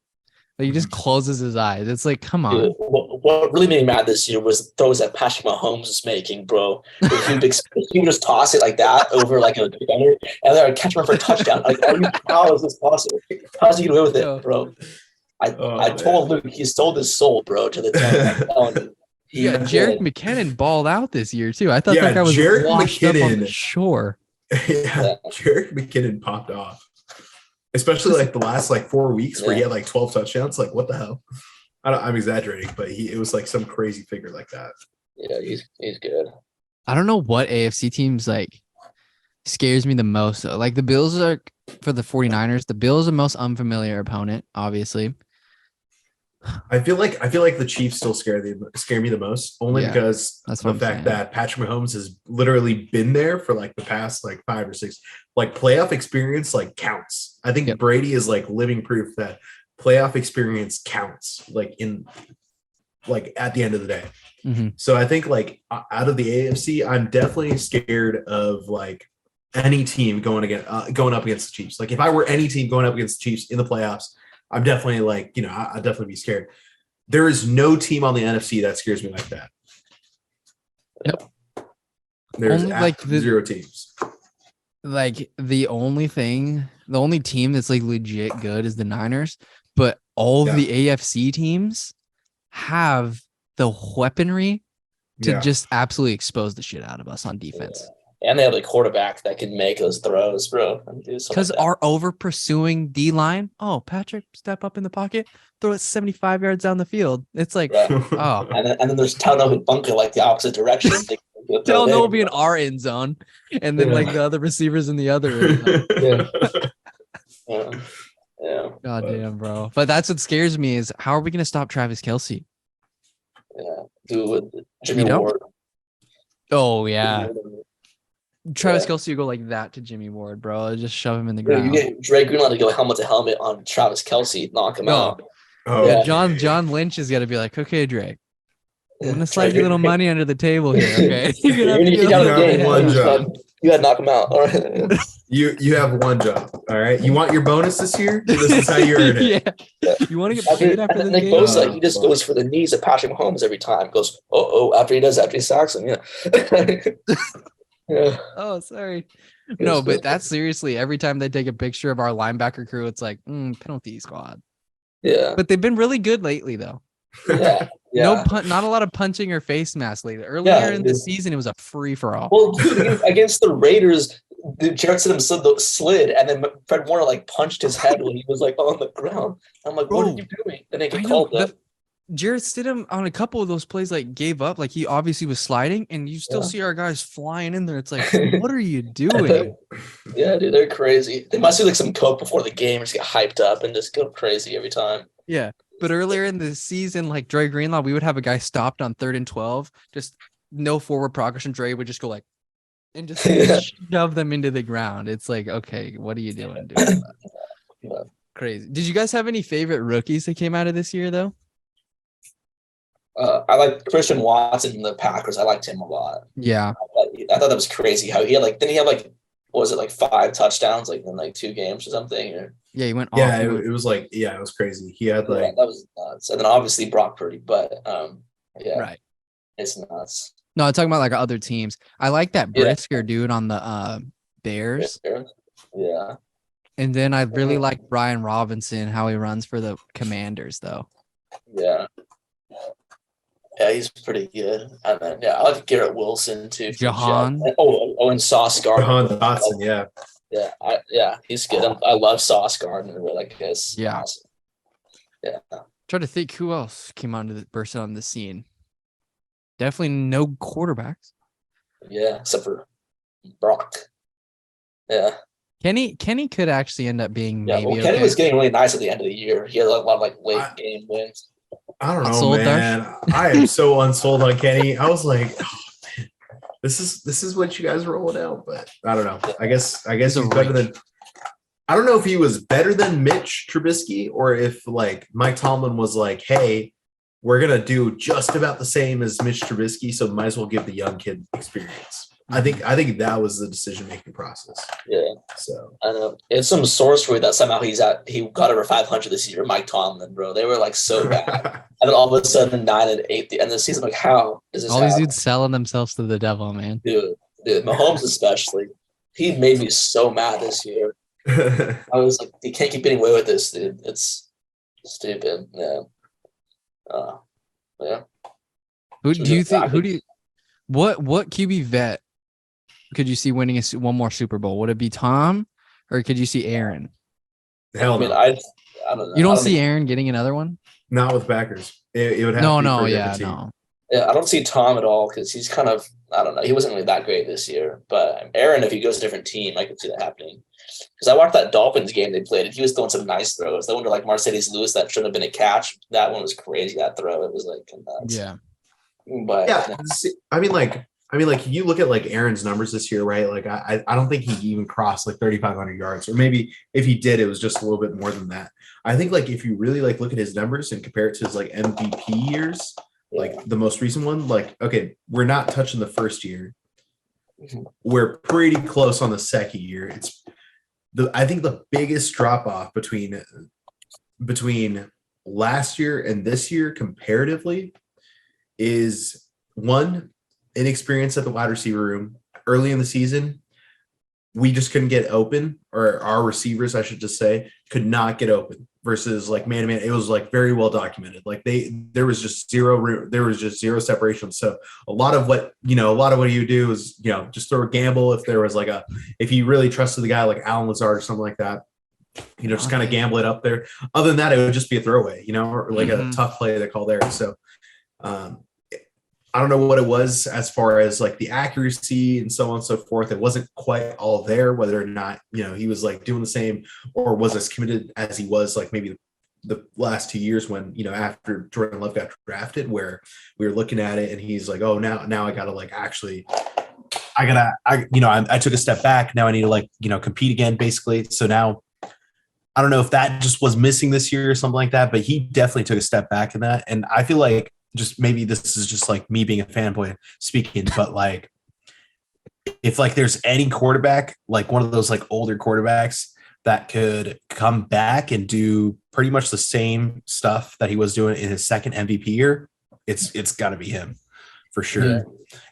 A: Like he just closes his eyes. It's like, come on.
C: Dude, what really made me mad this year was throws that Patrick Mahomes was making, bro. He would just toss it like that over like a defender, and then I'd catch him for a touchdown. Like, how is this possible? How's he get away with it, bro? I told Luke he sold his soul, bro, to the team.
A: Yeah, Jerick McKinnon balled out this year too. I thought that guy was washed up on the shore.
B: Yeah, Jerick McKinnon popped off. Especially like the last like 4 weeks where he had like 12 touchdowns. Like, what the hell? I'm exaggerating, but it was like some crazy figure like that.
C: Yeah, he's good.
A: I don't know what AFC teams like scares me the most. Like the Bills are for the 49ers. The Bills are the most unfamiliar opponent, obviously.
B: I feel like the Chiefs still scare me the most, only because
A: that's
B: the fact that Patrick Mahomes has literally been there for like the past like 5 or 6 like playoff experience like counts. I think Brady is like living proof that playoff experience counts like at the end of the day.
A: Mm-hmm.
B: So I think like out of the AFC, I'm definitely scared of like any team going up against the Chiefs. Like if I were any team going up against the Chiefs in the playoffs, I'm definitely like, I'd definitely be scared. There is no team on the NFC that scares me like that.
A: Yep.
B: There's like 0 teams.
A: Like the only team that's like legit good is the Niners, but all of the AFC teams have the weaponry to just absolutely expose the shit out of us on defense.
C: And they have a quarterback that can make those throws, bro.
A: Because our over pursuing D line. Oh, Patrick, step up in the pocket, throw it 75 yards down the field. It's like, oh.
C: And then there's Talno who bunker like the opposite direction.
A: Talno will be in our end zone, and then like the other receivers in the other end zone.
C: Yeah.
A: God damn, bro. But that's what scares me is how are we going to stop Travis Kelce?
C: Yeah. Dude, Jimmy Ward.
A: Oh, yeah. Travis Kelce would go like that to Jimmy Ward, bro. Just shove him in the ground.
C: You get Dre Greenlaw to go helmet to helmet on Travis Kelce, knock him out.
B: Oh,
A: yeah. John Lynch is got to be like, okay, Dre, I'm going to slide you a little money under the table here, okay?
C: You have one job. You got to knock him out. All right.
B: You have one job. All right. You want your bonus this year? This is how you earn it.
A: Yeah. You want to get paid after this game?
C: Bosa, he just goes for the knees of Patrick Mahomes every time. Goes, after he sacks him. Yeah. Yeah.
A: Oh, sorry. No, but that's seriously every time they take a picture of our linebacker crew, it's like penalty squad.
C: Yeah.
A: But they've been really good lately, though.
C: Yeah.
A: Not a lot of punching or face masks lately. Earlier in the season, it was a free for all.
C: Well, dude, against the Raiders, Jarrett Stidham slid, and then Fred Warner like punched his head when he was like on the ground. I'm like, what are you doing? And they get called up.
A: Jarrett Stidham on a couple of those plays like gave up, like he obviously was sliding, and you still see our guys flying in there. It's like, what are you doing?
C: Yeah, dude, they're crazy. They must do like some coke before the game, just get hyped up and just go crazy every time.
A: Yeah, but earlier in the season, like Dre Greenlaw, we would have a guy stopped on 3rd and 12, just no forward progression. Dre would just go like, and just shove them into the ground. It's like, okay, what are you doing, dude? Crazy. Did you guys have any favorite rookies that came out of this year though?
C: I like Christian Watson in the Packers. I liked him a lot.
A: Yeah.
C: I thought that was crazy how he had like, didn't he have like, what was it, like 5 touchdowns like in like 2 games or something? Or
A: yeah, he went off.
B: Yeah, it was like, it was crazy. He had like
C: that was nuts. And then obviously Brock Purdy, but
A: right.
C: It's nuts.
A: No, I'm talking about like other teams. I like that Brisker dude on the Bears.
C: Yeah.
A: And then I really like Brian Robinson, how he runs for the Commanders though.
C: Yeah. Yeah, he's pretty good. And then I like Garrett Wilson too.
A: Jahan.
C: And Sauce Gardner.
B: Jahan Dotson,
C: Yeah, he's good. I love Sauce Gardner. Like his.
A: Yeah.
C: Awesome. Yeah.
A: Try to think who else came burst on the scene. Definitely no quarterbacks.
C: Yeah, except for Brock. Yeah.
A: Kenny could actually end up being maybe.
C: Kenny was getting really nice at the end of the year. He had a lot of like late game wins.
B: I don't know, man. I am so unsold on Kenny. I was like, oh, man, this is what you guys are rolling out, but I don't know. I guess he's better than. I don't know if he was better than Mitch Trubisky or if like Mike Tomlin was like, hey, we're gonna do just about the same as Mitch Trubisky, so might as well give the young kid experience. I think that was the decision-making process.
C: Yeah.
B: So
C: I know it's some sorcery that somehow he got over 500 this year. Mike Tomlin, bro, they were like so bad, and then all of a sudden 9 and 8 the end of the season. Like, how is this?
A: All these dudes selling themselves to the devil, man.
C: Dude, Mahomes especially, he made me so mad this year. I was like, you can't keep getting away with this, dude. It's stupid. Yeah. Yeah.
A: What QB vet could you see winning one more Super Bowl? Would it be Tom, or could you see Aaron?
B: Hell no.
C: I don't know.
A: You don't see Aaron getting another one?
B: Not with Packers. It would have to be for a different team.
C: Yeah, I don't see Tom at all because he's kind of, I don't know. He wasn't really that great this year. But Aaron, if he goes to a different team, I could see that happening. Because I watched that Dolphins game they played, and he was throwing some nice throws. That one to like Mercedes Lewis that shouldn't have been a catch. That one was crazy. That throw, it was like nuts.
A: Yeah.
C: But
B: yeah, I mean, you look at like Aaron's numbers this year, right? Like, I don't think he even crossed like 3,500 yards, or maybe if he did, it was just a little bit more than that. I think like if you really like look at his numbers and compare it to his like MVP years, like the most recent one, like, okay, we're not touching the first year. We're pretty close on the second year. I think the biggest drop off between last year and this year comparatively is one, inexperience at the wide receiver room early in the season. we just couldn't get open, or our receivers, I should just say, could not get open versus like man to man. It was like very well documented. Like there was just zero separation. So a lot of what you do is, just throw a gamble. If you really trusted the guy like Alan Lazard or something like that, just kind of gamble it up there. Other than that, it would just be a throwaway, or like a tough play they call there. So I don't know what it was as far as like the accuracy and so on and so forth. It wasn't quite all there, whether or not, he was like doing the same or was as committed as he was like maybe the last 2 years when, after Jordan Love got drafted, where we were looking at it and he's like, oh, now I got to like, actually, I took a step back. Now I need to like, compete again, basically. So now I don't know if that just was missing this year or something like that, but he definitely took a step back in that. And I feel like, just maybe this is just like me being a fanboy speaking, but like if like there's any quarterback, like one of those like older quarterbacks that could come back and do pretty much the same stuff that he was doing in his second MVP year, it's got to be him for sure. Yeah.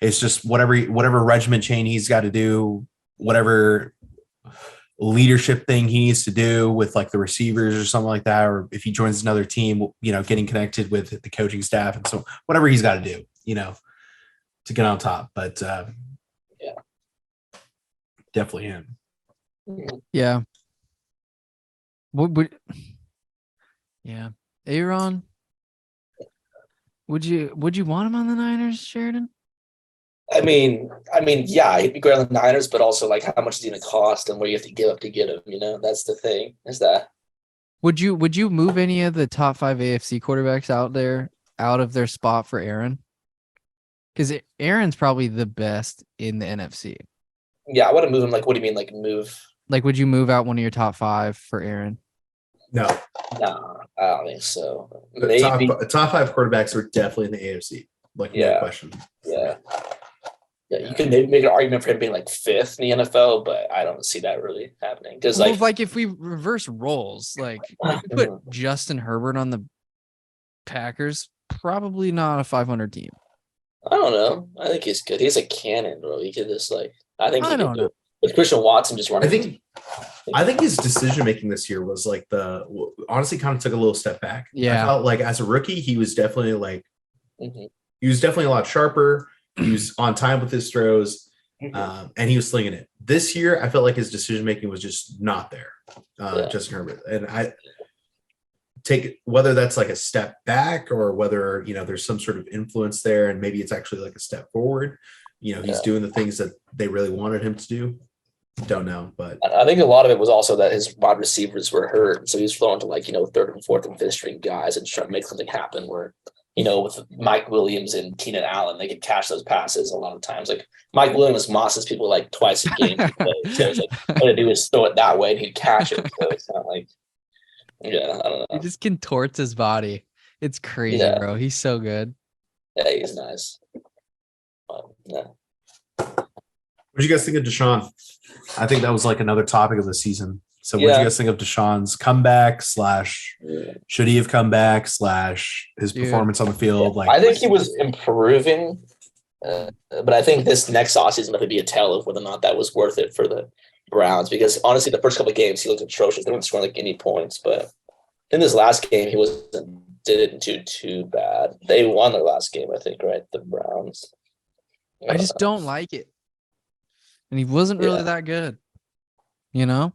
B: It's just whatever regiment chain he's got to do, whatever leadership thing he needs to do with like the receivers or something like that, or if he joins another team, getting connected with the coaching staff, and so whatever he's got to do, to get on top. But yeah, definitely him.
A: Yeah. Yeah, Aaron. Would you want him on the Niners, Sheridan?
C: I mean, yeah, he'd be great on the Niners, but also like how much is he going to cost and what you have to give up to get him? That's the thing. Is that?
A: Would you move any of the top 5 AFC quarterbacks out of their spot for Aaron? Because Aaron's probably the best in the NFC.
C: Yeah, I want to move him. Like, what do you mean, like move?
A: Like, would you move out one of your top 5 for Aaron?
B: No,
C: I don't think so.
B: The top 5 quarterbacks are definitely in the AFC. Like, no question.
C: Yeah. Yeah, you can maybe make an argument for him being like 5th in the NFL, but I don't see that really happening. Because
A: like if we reverse roles, like if you put Justin Herbert on the Packers, probably not a 500 team.
C: I don't know. I think he's good. He's a cannon, bro. He could just like I don't know. With Christian Watson just running.
B: I think his decision making this year was like honestly kind of took a little step back.
A: Yeah,
B: I felt like as a rookie, he was definitely like he was definitely a lot sharper. He was on time with his throws, and he was slinging it. This year, I felt like his decision making was just not there. Justin Herbert, and I take whether that's like a step back or whether there's some sort of influence there, and maybe it's actually like a step forward. He's doing the things that they really wanted him to do. Don't know, but
C: I think a lot of it was also that his wide receivers were hurt, so he was throwing to like 3rd and 4th and 5th string guys and trying to make something happen where. With Mike Williams and Keenan Allen, they could catch those passes a lot of times. Like Mike Williams mosses people like twice a game. So it's like all to do is throw it that way and he'd catch it. So it's not like, I don't know.
A: He just contorts his body. It's crazy, bro. He's so good.
C: Yeah, he's nice.
B: Yeah. What did you guys think of Deshaun? I think that was like another topic of the season. So what do you guys think of Deshaun's comeback / should he have come back / his performance on the field? Like,
C: I think he was improving, but I think this next offseason might be a tell of whether or not that was worth it for the Browns. Because honestly, the first couple of games he looked atrocious. They weren't scoring like any points, but in this last game he didn't do too bad. They won their last game, I think, right? The Browns.
A: I just don't like it, and he wasn't really that good.
B: Yeah.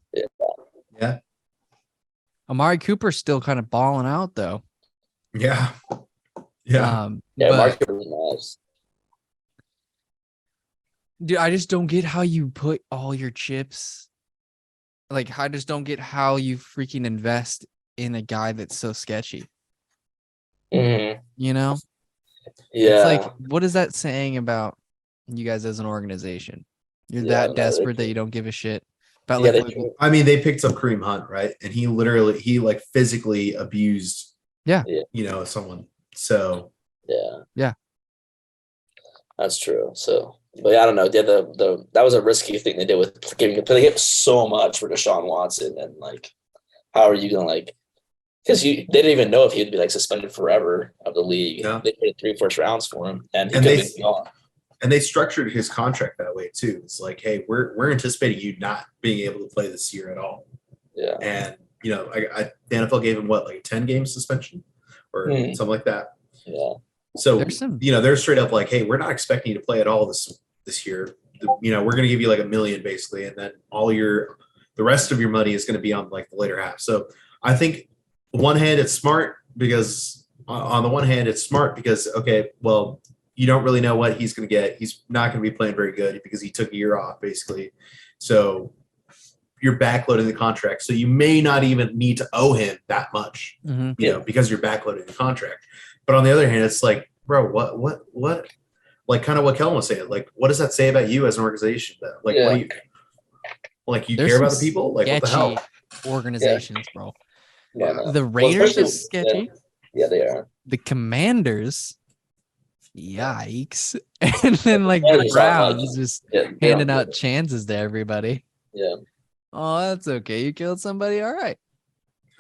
A: Amari Cooper's still kind of balling out though.
B: Yeah.
C: Amari Cooper was nice.
A: Dude, I just don't get how you put all your chips. Like, I just don't get how you freaking invest in a guy that's so sketchy.
C: Mm-hmm.
A: Yeah. It's like, what is that saying about you guys as an organization? You're that desperate that you don't give a shit.
B: They picked up Kareem Hunt, right? And he like physically abused, someone. So
A: yeah,
C: that's true. So, but I don't know. That was a risky thing they did with giving. They gave so much for Deshaun Watson, and like, how are you gonna Because they didn't even know if he'd be like suspended forever of the league. Yeah. They paid 3 first rounds for him, and he could have been gone.
B: And they structured his contract that way too. It's like, hey, we're anticipating you not being able to play this year at all.
C: Yeah.
B: And the NFL gave him what, like a 10-game suspension or something like that.
C: Yeah.
B: So they're straight up like, hey, we're not expecting you to play at all this year. We're going to give you like $1 million basically, and then the rest of your money is going to be on like the later half. So I think on one hand it's smart because okay, well, you don't really know what he's going to get. He's not going to be playing very good because he took a year off basically. So you're backloading the contract. So you may not even need to owe him that much, because you're backloading the contract. But on the other hand, it's like, bro, what, like kind of what Kellan was saying, like, what does that say about you as an organization? That like, what do you, like, you care about the people? Like, what the hell?
A: Organizations, bro.
C: Yeah.
A: The Raiders are sketchy.
C: Yeah, they are.
A: The Commanders, yikes. And then like the Browns just handing out chances to everybody.
C: Yeah.
A: Oh, that's okay. You killed somebody. All right.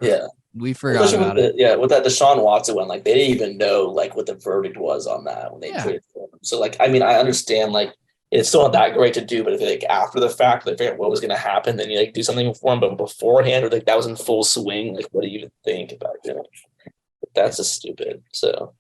C: Yeah.
A: We forgot about it.
C: Yeah, with that Deshaun Watson one, like they didn't even know like what the verdict was on that when they traded for him. So like, I mean, I understand like it's still not that great to do, but if like after the fact, like figure out what was going to happen, then you like do something for him. But beforehand, or like that was in full swing, like what do you even think about it? That's just stupid. So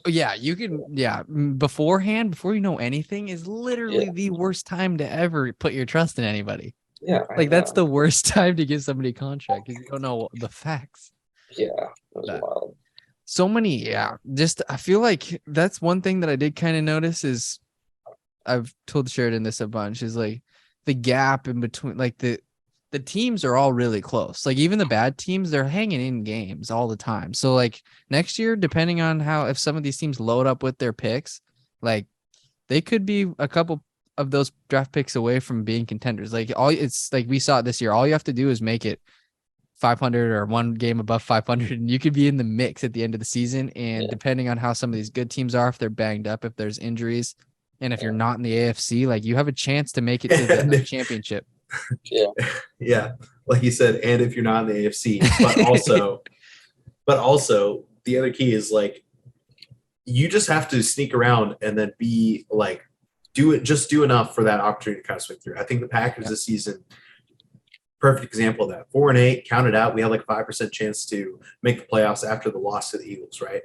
A: yeah, you can beforehand, before you know anything, is literally the worst time to ever put your trust in anybody.
C: Yeah,
A: like that's the worst time to give somebody a contract because you don't know the facts.
C: Yeah, that was wild.
A: So many, just I feel like that's one thing that I did kind of notice is I've told Sheridan this a bunch is like the gap in between, like the teams are all really close. Like even the bad teams, they're hanging in games all the time. So like next year, depending on if some of these teams load up with their picks, like they could be a couple of those draft picks away from being contenders. Like it's like we saw it this year. All you have to do is make it 500 or one game above 500, and you could be in the mix at the end of the season. And depending on how some of these good teams are, if they're banged up, if there's injuries, and if you're not in the AFC, like you have a chance to make it to the championship.
B: Yeah. Like you said, and if you're not in the AFC, but also the other key is like, you just have to sneak around and then be like, do enough for that opportunity to kind of swing through. I think the Packers this season, perfect example of that. 4-8, counted out. We had like a 5% chance to make the playoffs after the loss to the Eagles, right?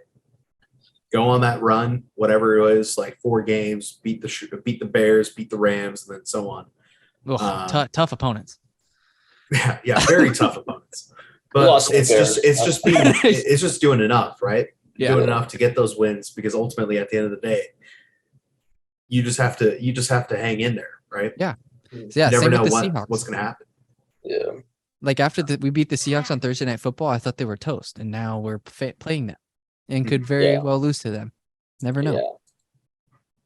B: Go on that run, whatever it was, like 4 games, beat the Bears, beat the Rams, and then so on.
A: Tough opponents.
B: Yeah, very tough opponents. But it's just doing enough, right?
A: Yeah.
B: Doing enough to get those wins, because ultimately at the end of the day, you just have to hang in there, right?
A: Yeah.
B: You never know what's going to happen.
C: Yeah.
A: Like after we beat the Seahawks on Thursday Night Football, I thought they were toast, and now we're playing them, and could very well lose to them. Never know.
C: Yeah,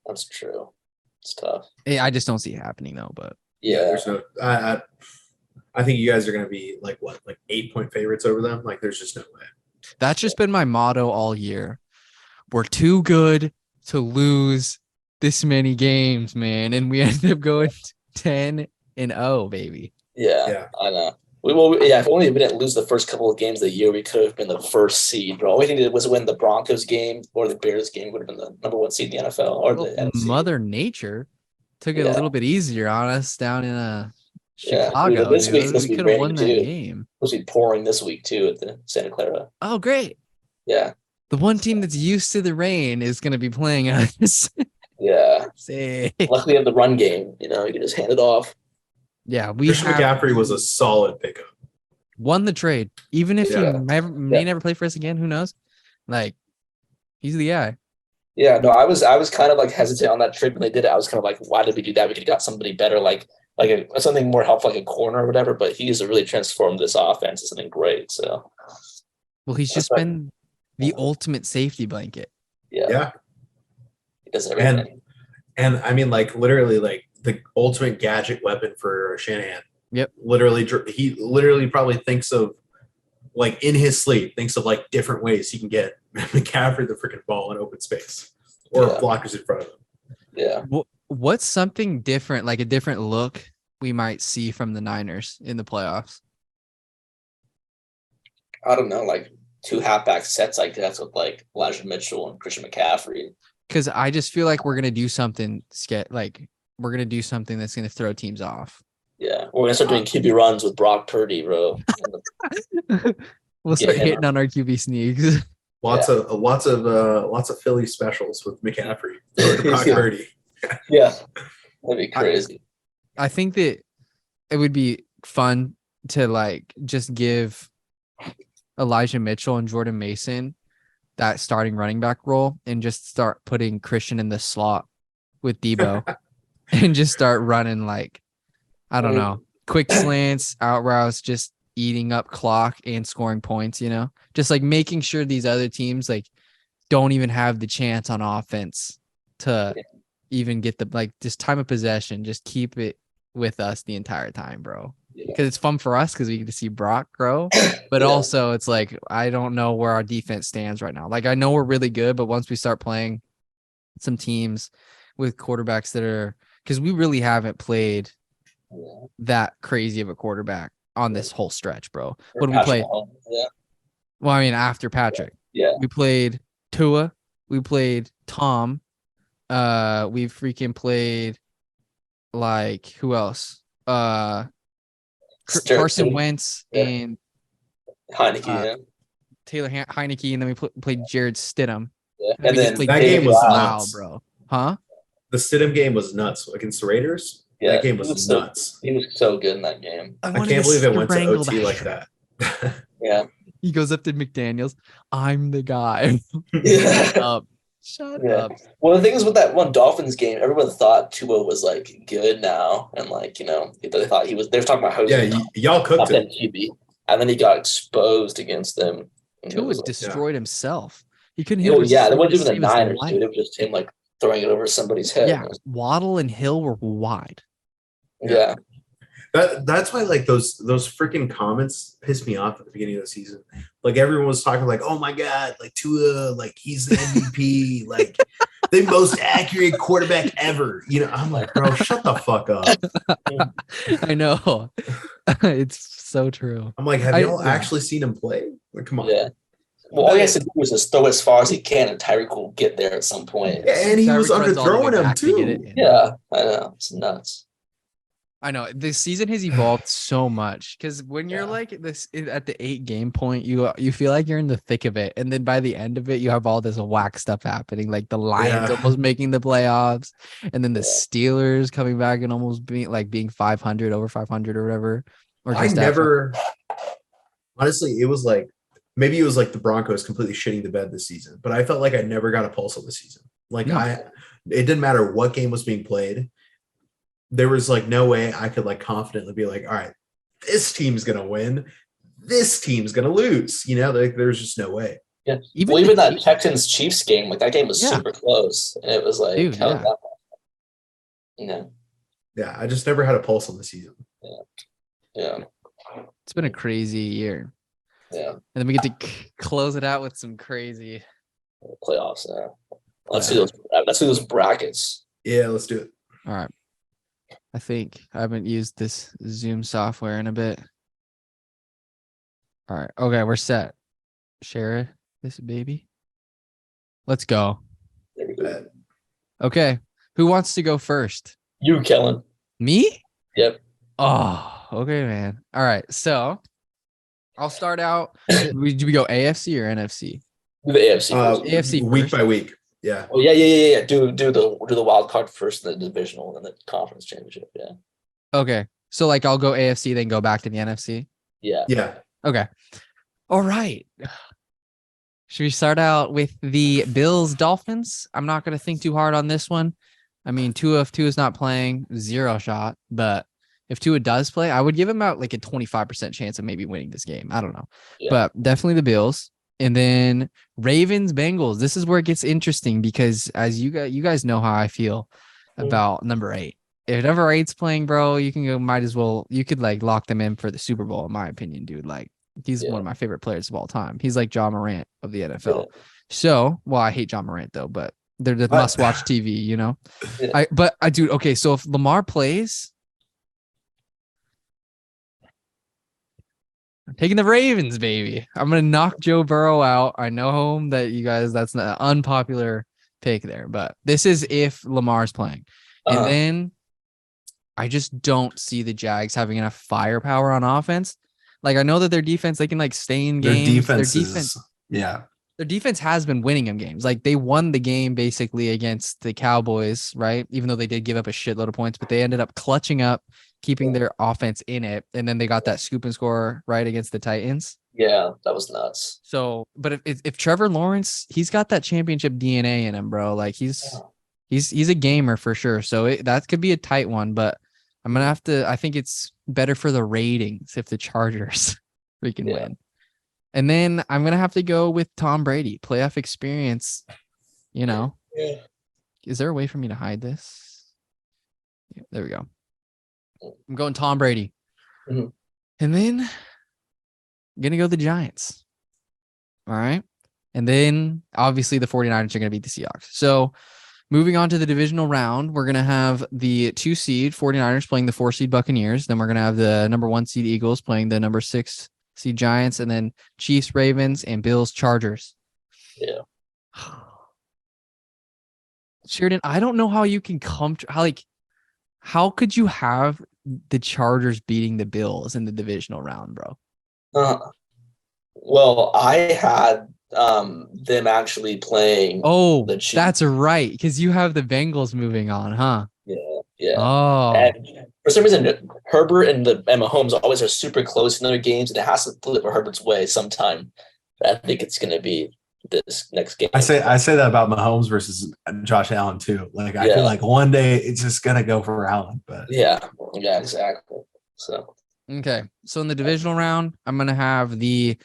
C: that's true. It's tough.
A: I just don't see it happening though. But
B: there's no. I think you guys are going to be like 8-point favorites over them. Like there's just no way.
A: That's just been my motto all year. We're too good to lose this many games, man, and we ended up going 10-0, baby.
C: Yeah, I know. If only we didn't lose the first couple of games of the year, we could have been the first seed, bro. All we needed was win the Broncos game or the Bears game, would have been the number 1 seed in the NFL or the NFC.
A: Mother Nature took it a little bit easier on us down in Chicago.
C: This week
A: we could have won that game.
C: It's supposed to be pouring this week too at the Santa Clara.
A: Oh, great!
C: Yeah,
A: the one team that's used to the rain is going to be playing us.
C: Yeah.
A: Luckily,
C: we have the run game. You can just hand it off.
A: Yeah,
B: Christian McCaffrey was a solid pickup.
A: Won the trade, even if he may never play for us again. Who knows? Like, he's the guy.
C: Yeah, no, I was kind of like hesitant on that trade when they did it. I was kind of like, why did we do that? We could have got somebody better, like something more helpful, like a corner or whatever. But he's really transformed this offense to something great. So,
A: well, he's just been the ultimate safety blanket.
C: Yeah. He does everything.
B: And I mean, like literally, like the ultimate gadget weapon for Shanahan.
A: Yep.
B: He literally probably thinks of, like in his sleep, thinks of like different ways he can get McCaffrey the freaking ball in open space or blockers in front of him.
C: Yeah.
A: What's something different, like a different look we might see from the Niners in the playoffs?
C: I don't know, like 2 halfback sets like that's with like Elijah Mitchell and Christian McCaffrey.
A: because I just feel like we're gonna do something we're gonna do something that's gonna throw teams off.
C: Yeah, we're gonna start doing QB runs with Brock Purdy, bro.
A: We'll start hitting on our QB sneaks.
B: Lots of Philly specials with McCaffrey. Brock Purdy.
C: Yeah, that'd be crazy.
A: I think that it would be fun to like just give Elijah Mitchell and Jordan Mason that starting running back role and just start putting Christian in the slot with Debo and just start running like, I don't know, quick slants, out routes, just eating up clock and scoring points, you know, just like making sure these other teams like don't even have the chance on offense to even get the like just time of possession. Just keep it with us the entire time, bro. Because it's fun for us because we get to see Brock grow, but also it's like I don't know where our defense stands right now. Like I know we're really good, but once we start playing some teams with quarterbacks that are, because we really haven't played that crazy of a quarterback on this whole stretch, bro. What did we play? Well, I mean, after Patrick, we played Tua, we played Tom, we freaking played like who else? Carson Wentz and
C: Heineke,
A: Taylor Heineke, and then we played Jared Stidham.
B: And then that game was nuts,
A: bro. Huh?
B: The Stidham game was nuts against the Raiders.
C: Yeah,
B: that game was nuts.
C: He was so good in that game.
B: I can't believe it went to OT like that.
C: Yeah.
A: He goes up to McDaniels. I'm the guy. Shut up.
C: Well, the thing is with that one Dolphins game, everyone thought Tua was like good now, and like they thought he was. They were talking about how
B: y'all cooked him,
C: QB, and then he got exposed against them.
A: Tua destroyed himself. He couldn't hit.
C: They weren't even the Niners, dude. It was just him like throwing it over somebody's head.
A: Yeah, Waddle and Hill were wide.
C: Yeah.
B: That's why like those freaking comments pissed me off at the beginning of the season. Like everyone was talking like, oh my god, like Tua, like he's the MVP, like the most accurate quarterback ever. You know, I'm like, bro, shut the fuck up.
A: I know. It's so true.
B: I'm like, have y'all actually seen him play? Like, come on.
C: Yeah. Well, all he has to do is just throw as far as he can, and Tyreek will get there at some point.
B: Yeah, and he was underthrowing him too.
C: Yeah, I know. It's nuts.
A: I know this season has evolved so much because when you're like this at the 8-game point, you feel like you're in the thick of it, and then by the end of it, you have all this whack stuff happening, like the Lions almost making the playoffs, and then the Steelers coming back and almost being 500 over 500 or whatever. Or
B: I never, honestly, it was like maybe it was like the Broncos completely shitting the bed this season, but I felt like I never got a pulse on the season. Like it didn't matter what game was being played. There was like no way I could like confidently be like, all right, this team's going to win. This team's going to lose. You know, like there's just no way.
C: Yeah. Even that Texans Chiefs game, like that game was super close. And it was like,
B: Yeah. I just never had a pulse on the season.
C: Yeah.
A: It's been a crazy year.
C: Yeah.
A: And then we get to close it out with some crazy
C: playoffs. Yeah. Let's do those brackets.
B: Yeah, let's do it.
A: All right. I think I haven't used this Zoom software in a bit. All right. Okay, we're set. Share this baby. Let's go.
C: There we go.
A: Okay. Who wants to go first?
C: You, Kellan.
A: Me?
C: Yep.
A: Oh, okay, man. All right. So I'll start out. Do we go AFC or NFC?
C: Do the AFC.
A: AFC
B: week by week. Yeah.
C: Oh yeah. Do the wild card first, and the divisional, and the conference championship. Yeah.
A: Okay. So like I'll go AFC, then go back to the NFC.
C: Yeah.
B: Yeah.
A: Okay. All right. Should we start out with the Bills Dolphins? I'm not gonna think too hard on this one. I mean, if Tua's not playing, 0 shot. But if Tua does play, I would give him out like a 25% chance of maybe winning this game. I don't know. Yeah. But definitely the Bills. And then Ravens, Bengals. This is where it gets interesting because as you guys know how I feel about number 8. If number 8's playing, bro, you can you could like lock them in for the Super Bowl, in my opinion, dude. Like he's one of my favorite players of all time. He's like John Morant of the NFL. Yeah. So, well, I hate John Morant though, but they're the must-watch TV, you know. Yeah. Dude, okay. So if Lamar plays, I'm taking the Ravens, baby. I'm gonna knock Joe Burrow out. I know that you guys, that's an unpopular pick there, but this is if Lamar's playing. And then I just don't see the Jags having enough firepower on offense. Like, I know that their defense, they can like stay in games. Their defense has been winning them games. Like, they won the game basically against the Cowboys, right? Even though they did give up a shitload of points, but they ended up clutching up, keeping their offense in it. And then they got that scoop and score right against the Titans.
C: Yeah, that was nuts.
A: So, but if Trevor Lawrence, he's got that championship DNA in him, bro. Like, he's a gamer for sure. So that could be a tight one, but I'm going to have to, I think it's better for the ratings if the Chargers freaking win. And then I'm going to have to go with Tom Brady, playoff experience, you know.
C: Yeah.
A: Is there a way for me to hide this? Yeah, there we go. I'm going Tom Brady.
C: Mm-hmm.
A: And then I'm going to go the Giants. All right. And then obviously the 49ers are going to beat the Seahawks. So moving on to the divisional round, we're going to have the 2 seed 49ers playing the 4 seed Buccaneers. Then we're going to have the number 1 seed Eagles playing the number 6 seed Giants, and then Chiefs, Ravens, and Bills, Chargers.
C: Yeah.
A: Sheridan, I don't know how you can how could you have the Chargers beating the Bills in the divisional round, bro?
C: Well, I had them actually playing.
A: Oh,
C: the Chiefs.
A: That's right, because you have the Bengals moving on, huh?
C: Yeah.
A: Oh,
C: and for some reason, Herbert and Mahomes always are super close in their games, and it has to flip Herbert's way sometime. I think it's going to be this next game.
B: I say that about Mahomes versus Josh Allen too. Like, I feel like one day it's just going to go for Allen. But
C: yeah, exactly. So
A: okay. So in the divisional round, I'm going to have the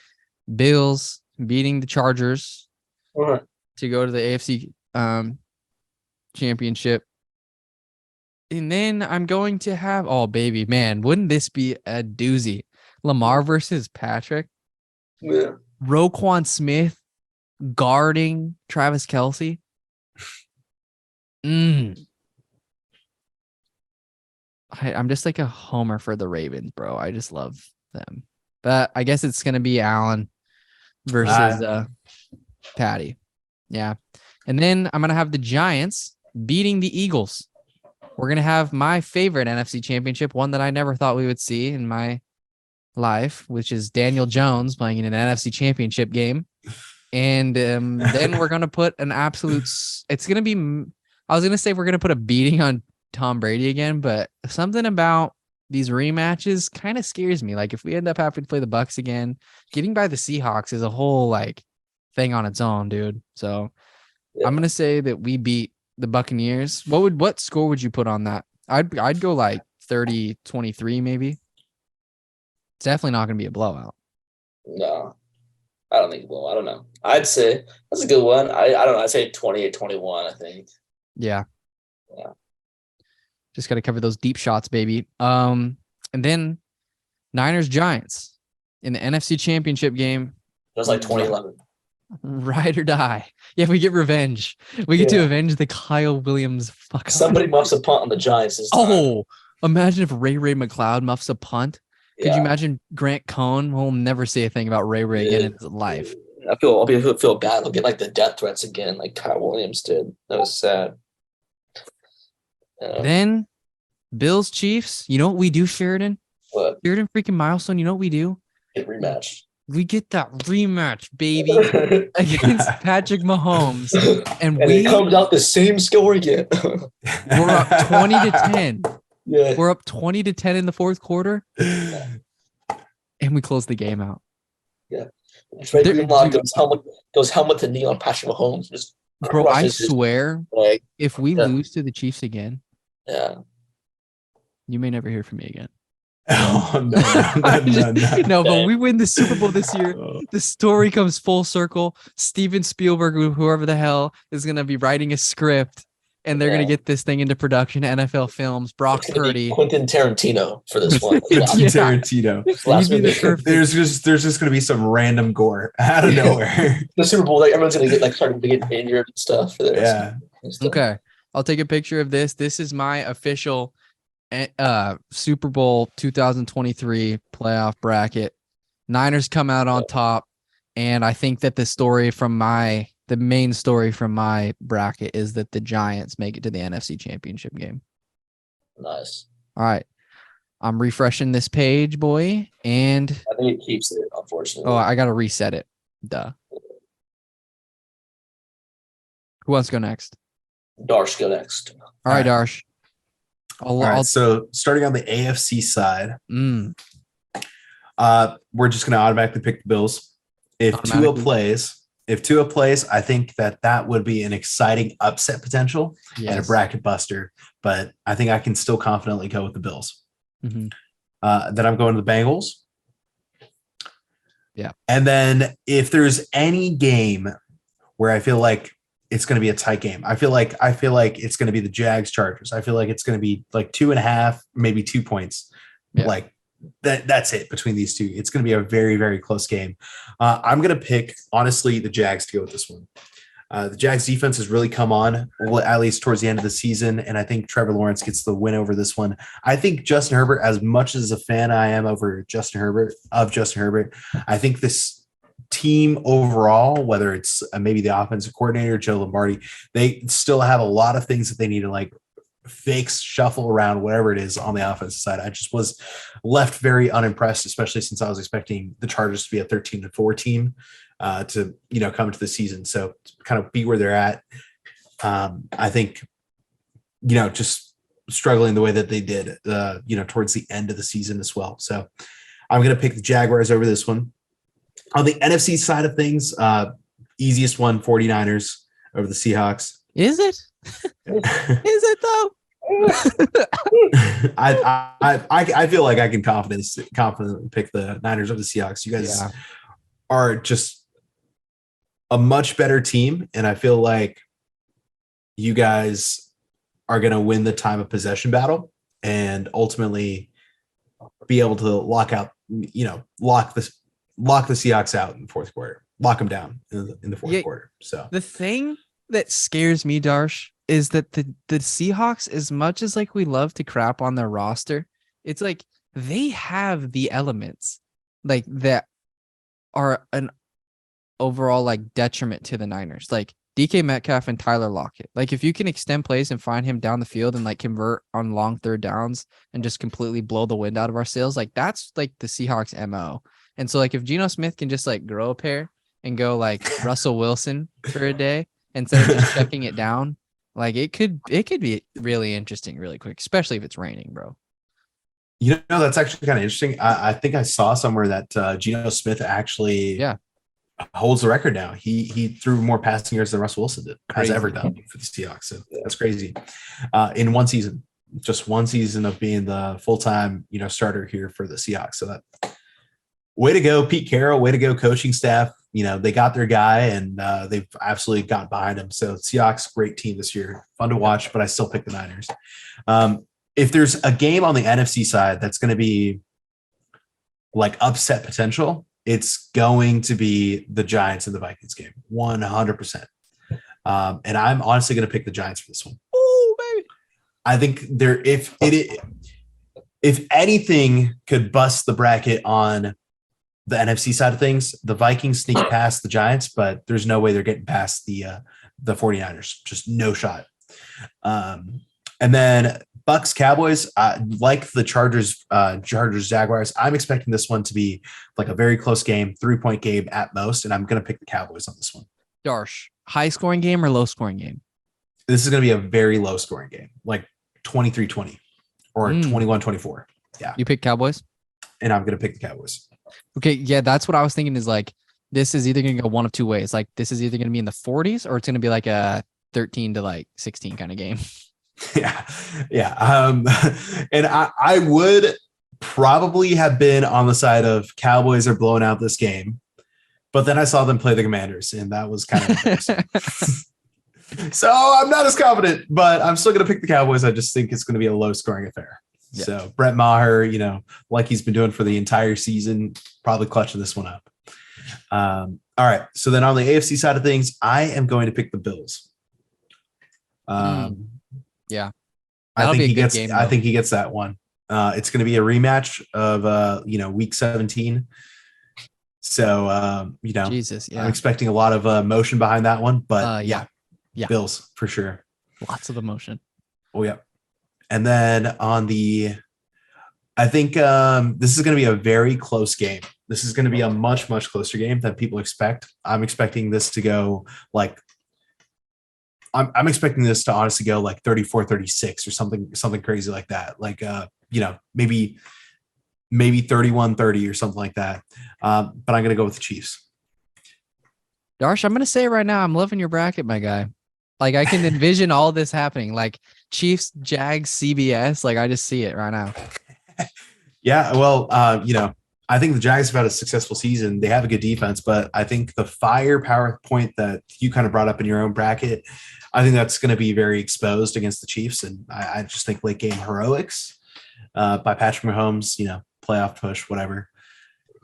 A: Bills beating the Chargers to go to the AFC championship. And then I'm going to have, oh, baby, man, wouldn't this be a doozy? Lamar versus Patrick.
C: Yeah.
A: Roquan Smith guarding Travis Kelce. I'm just like a homer for the Ravens, bro. I just love them. But I guess it's going to be Allen versus Patty. Yeah. And then I'm going to have the Giants beating the Eagles. We're going to have my favorite NFC championship, one that I never thought we would see in my life, which is Daniel Jones playing in an NFC championship game. And then we're going to put an absolute, it's going to be, I was going to say we're going to put a beating on Tom Brady again, but something about these rematches kind of scares me. Like, if we end up having to play the Bucs again, getting by the Seahawks is a whole like thing on its own, dude. So I'm going to say that we beat the Buccaneers. What score would you put on that? I'd go like 30-23 maybe. It's definitely not going to be a blowout.
C: No, I don't think it will. I don't know. I'd say that's a good one. I don't know. I'd say 28-21, I think.
A: Yeah.
C: Yeah.
A: Just got to cover those deep shots, baby. And then Niners Giants in the NFC Championship game.
C: It was like 2011.
A: Ride or die. Yeah, we get revenge. We get to avenge the Kyle Williams fuck up.
C: Somebody muffs a punt on the Giants this time.
A: Oh, imagine if Ray McLeod muffs a punt. Could you imagine Grant Cohn? We'll never say a thing about Ray again in his life.
C: I feel bad. He'll get like the death threats again, like Kyle Williams did. That was sad.
A: Then Bills Chiefs. You know what we do, Sheridan?
C: What?
A: Sheridan freaking Milestone. You know what we do?
C: Get rematch.
A: We get that rematch, baby, against Patrick Mahomes, and
C: it comes out the same score again.
A: We're up 20-10.
C: Yeah,
A: we're up 20-10 in the fourth quarter, and we close the game out.
C: Yeah, goes helmet to knee on Patrick Mahomes. Just
A: bro, I swear, if we lose to the Chiefs again, you may never hear from me again.
B: Oh, no,
A: but we win the Super Bowl this year. The story comes full circle. Steven Spielberg, whoever the hell, is going to be writing a script, and they're going to get this thing into production. NFL Films, Brock Purdy.
C: Quentin Tarantino for this one.
B: Tarantino. There's just going to be some random gore out of nowhere.
C: The Super Bowl, like everyone's going to get starting to get injured and stuff.
A: Okay, I'll take a picture of this. This is my official Super Bowl 2023 playoff bracket. Niners come out on top, and I think that the story from my the main story from my bracket is that the Giants make it to the NFC Championship game.
C: Nice.
A: All right. I'm refreshing this page, boy, and
C: I think it keeps it, unfortunately.
A: oh, I got to reset it. Duh. Who wants to go next?
C: Darsh, go next.
A: All right, Darsh.
B: All right. So starting on the AFC side, we're just going to automatically pick the Bills. If Tua plays, I think that would be an exciting upset potential and a bracket buster. But I think I can still confidently go with the Bills.
A: Mm-hmm.
B: Then I'm going to the Bengals.
A: Yeah.
B: And then if there's any game where I feel like it's going to be a tight game, I feel like it's going to be the Jags Chargers. I feel like it's going to be like 2.5, maybe 2 points.
A: Yeah.
B: Like that's it between these two. It's going to be a very, very close game. I'm going to pick, honestly, the Jags to go with this one. The Jags defense has really come on, at least towards the end of the season, and I think Trevor Lawrence gets the win over this one. I think Justin Herbert, as much as a fan I am over Justin Herbert, I think this team overall, whether it's maybe the offensive coordinator, Joe Lombardi, they still have a lot of things that they need to like fix, shuffle around, whatever it is on the offensive side. I just was left very unimpressed, especially since I was expecting the Chargers to be a 13-4 team. To come into the season, so kind of be where they're at. I think just struggling the way that they did towards the end of the season as well. So I'm going to pick the Jaguars over this one. On the NFC side of things, easiest one, 49ers over the Seahawks.
A: Is it? Is it though?
B: I feel like I can confidently pick the Niners over the Seahawks. You guys are just a much better team, and I feel like you guys are going to win the time of possession battle and ultimately be able to lock the Seahawks out in the fourth quarter, lock them down in the fourth quarter. So
A: the thing that scares me, Darsh, is that the Seahawks, as much as like we love to crap on their roster, it's like they have the elements like that are an overall like detriment to the Niners, like DK Metcalf and Tyler Lockett. Like if you can extend plays and find him down the field and like convert on long third downs and just completely blow the wind out of our sails, like that's like the Seahawks MO. And so like if Geno Smith can just like grow a pair and go like Russell Wilson for a day instead of just checking it down, like it could be really interesting really quick, especially if it's raining, bro.
B: That's actually kind of interesting. I think I saw somewhere that Geno Smith actually holds the record now. He threw more passing yards than Russell Wilson has ever done for the Seahawks. So that's crazy. In one season, just one season of being the full-time, starter here for the Seahawks. So that way to go, Pete Carroll, way to go, coaching staff. They got their guy and they've absolutely got behind him. So Seahawks, great team this year. Fun to watch, but I still pick the Niners. If there's a game on the NFC side that's going to be like upset potential, it's going to be the Giants and the Vikings game, 100%. And I'm honestly going to pick the Giants for this one.
A: Oh, baby!
B: I think if anything could bust the bracket on the NFC side of things, the Vikings sneak past the Giants, but there's no way they're getting past the 49ers. Just no shot. And then Bucks Cowboys, like the Chargers Jaguars, I'm expecting this one to be like a very close game, 3-point game at most, and I'm going to pick the Cowboys on this one.
A: Darsh, high scoring game or low scoring game?
B: This is going to be a very low scoring game, like 23-20 or 21-24. Yeah.
A: You pick Cowboys? And
B: I'm going to pick the Cowboys.
A: Okay, yeah, that's what I was thinking is like this is either going to go one of two ways. Like this is either going to be in the 40s or it's going to be like a 13 to like 16 kind of game.
B: Yeah. And I would probably have been on the side of Cowboys are blowing out this game, but then I saw them play the Commanders, and that was kind of embarrassing. So I'm not as confident, but I'm still going to pick the Cowboys. I just think it's going to be a low-scoring affair. Yeah. So Brett Maher, like he's been doing for the entire season, probably clutching this one up. All right. So then on the AFC side of things, I am going to pick the Bills.
A: Yeah.
B: I think he gets that one. It's going to be a rematch of Week 17. So,
A: Jesus, yeah.
B: I'm expecting a lot of emotion behind that one, but
A: Yeah.
B: Bills for sure.
A: Lots of emotion.
B: Oh yeah. And then I think this is going to be a very close game. This is going to be a much, much closer game than people expect. I'm expecting this to go like, I'm expecting this to honestly go like 34-36 or something crazy like that. Like, maybe 31-30 or something like that. But I'm going to go with the Chiefs.
A: Darsh, I'm going to say right now, I'm loving your bracket, my guy. Like, I can envision all this happening. Like, Chiefs, Jags, CBS. Like, I just see it right now.
B: Yeah, well, I think the Jags have had a successful season. They have a good defense, but I think the firepower point that you kind of brought up in your own bracket, I think that's going to be very exposed against the Chiefs. And I just think late game heroics by Patrick Mahomes, playoff push, whatever.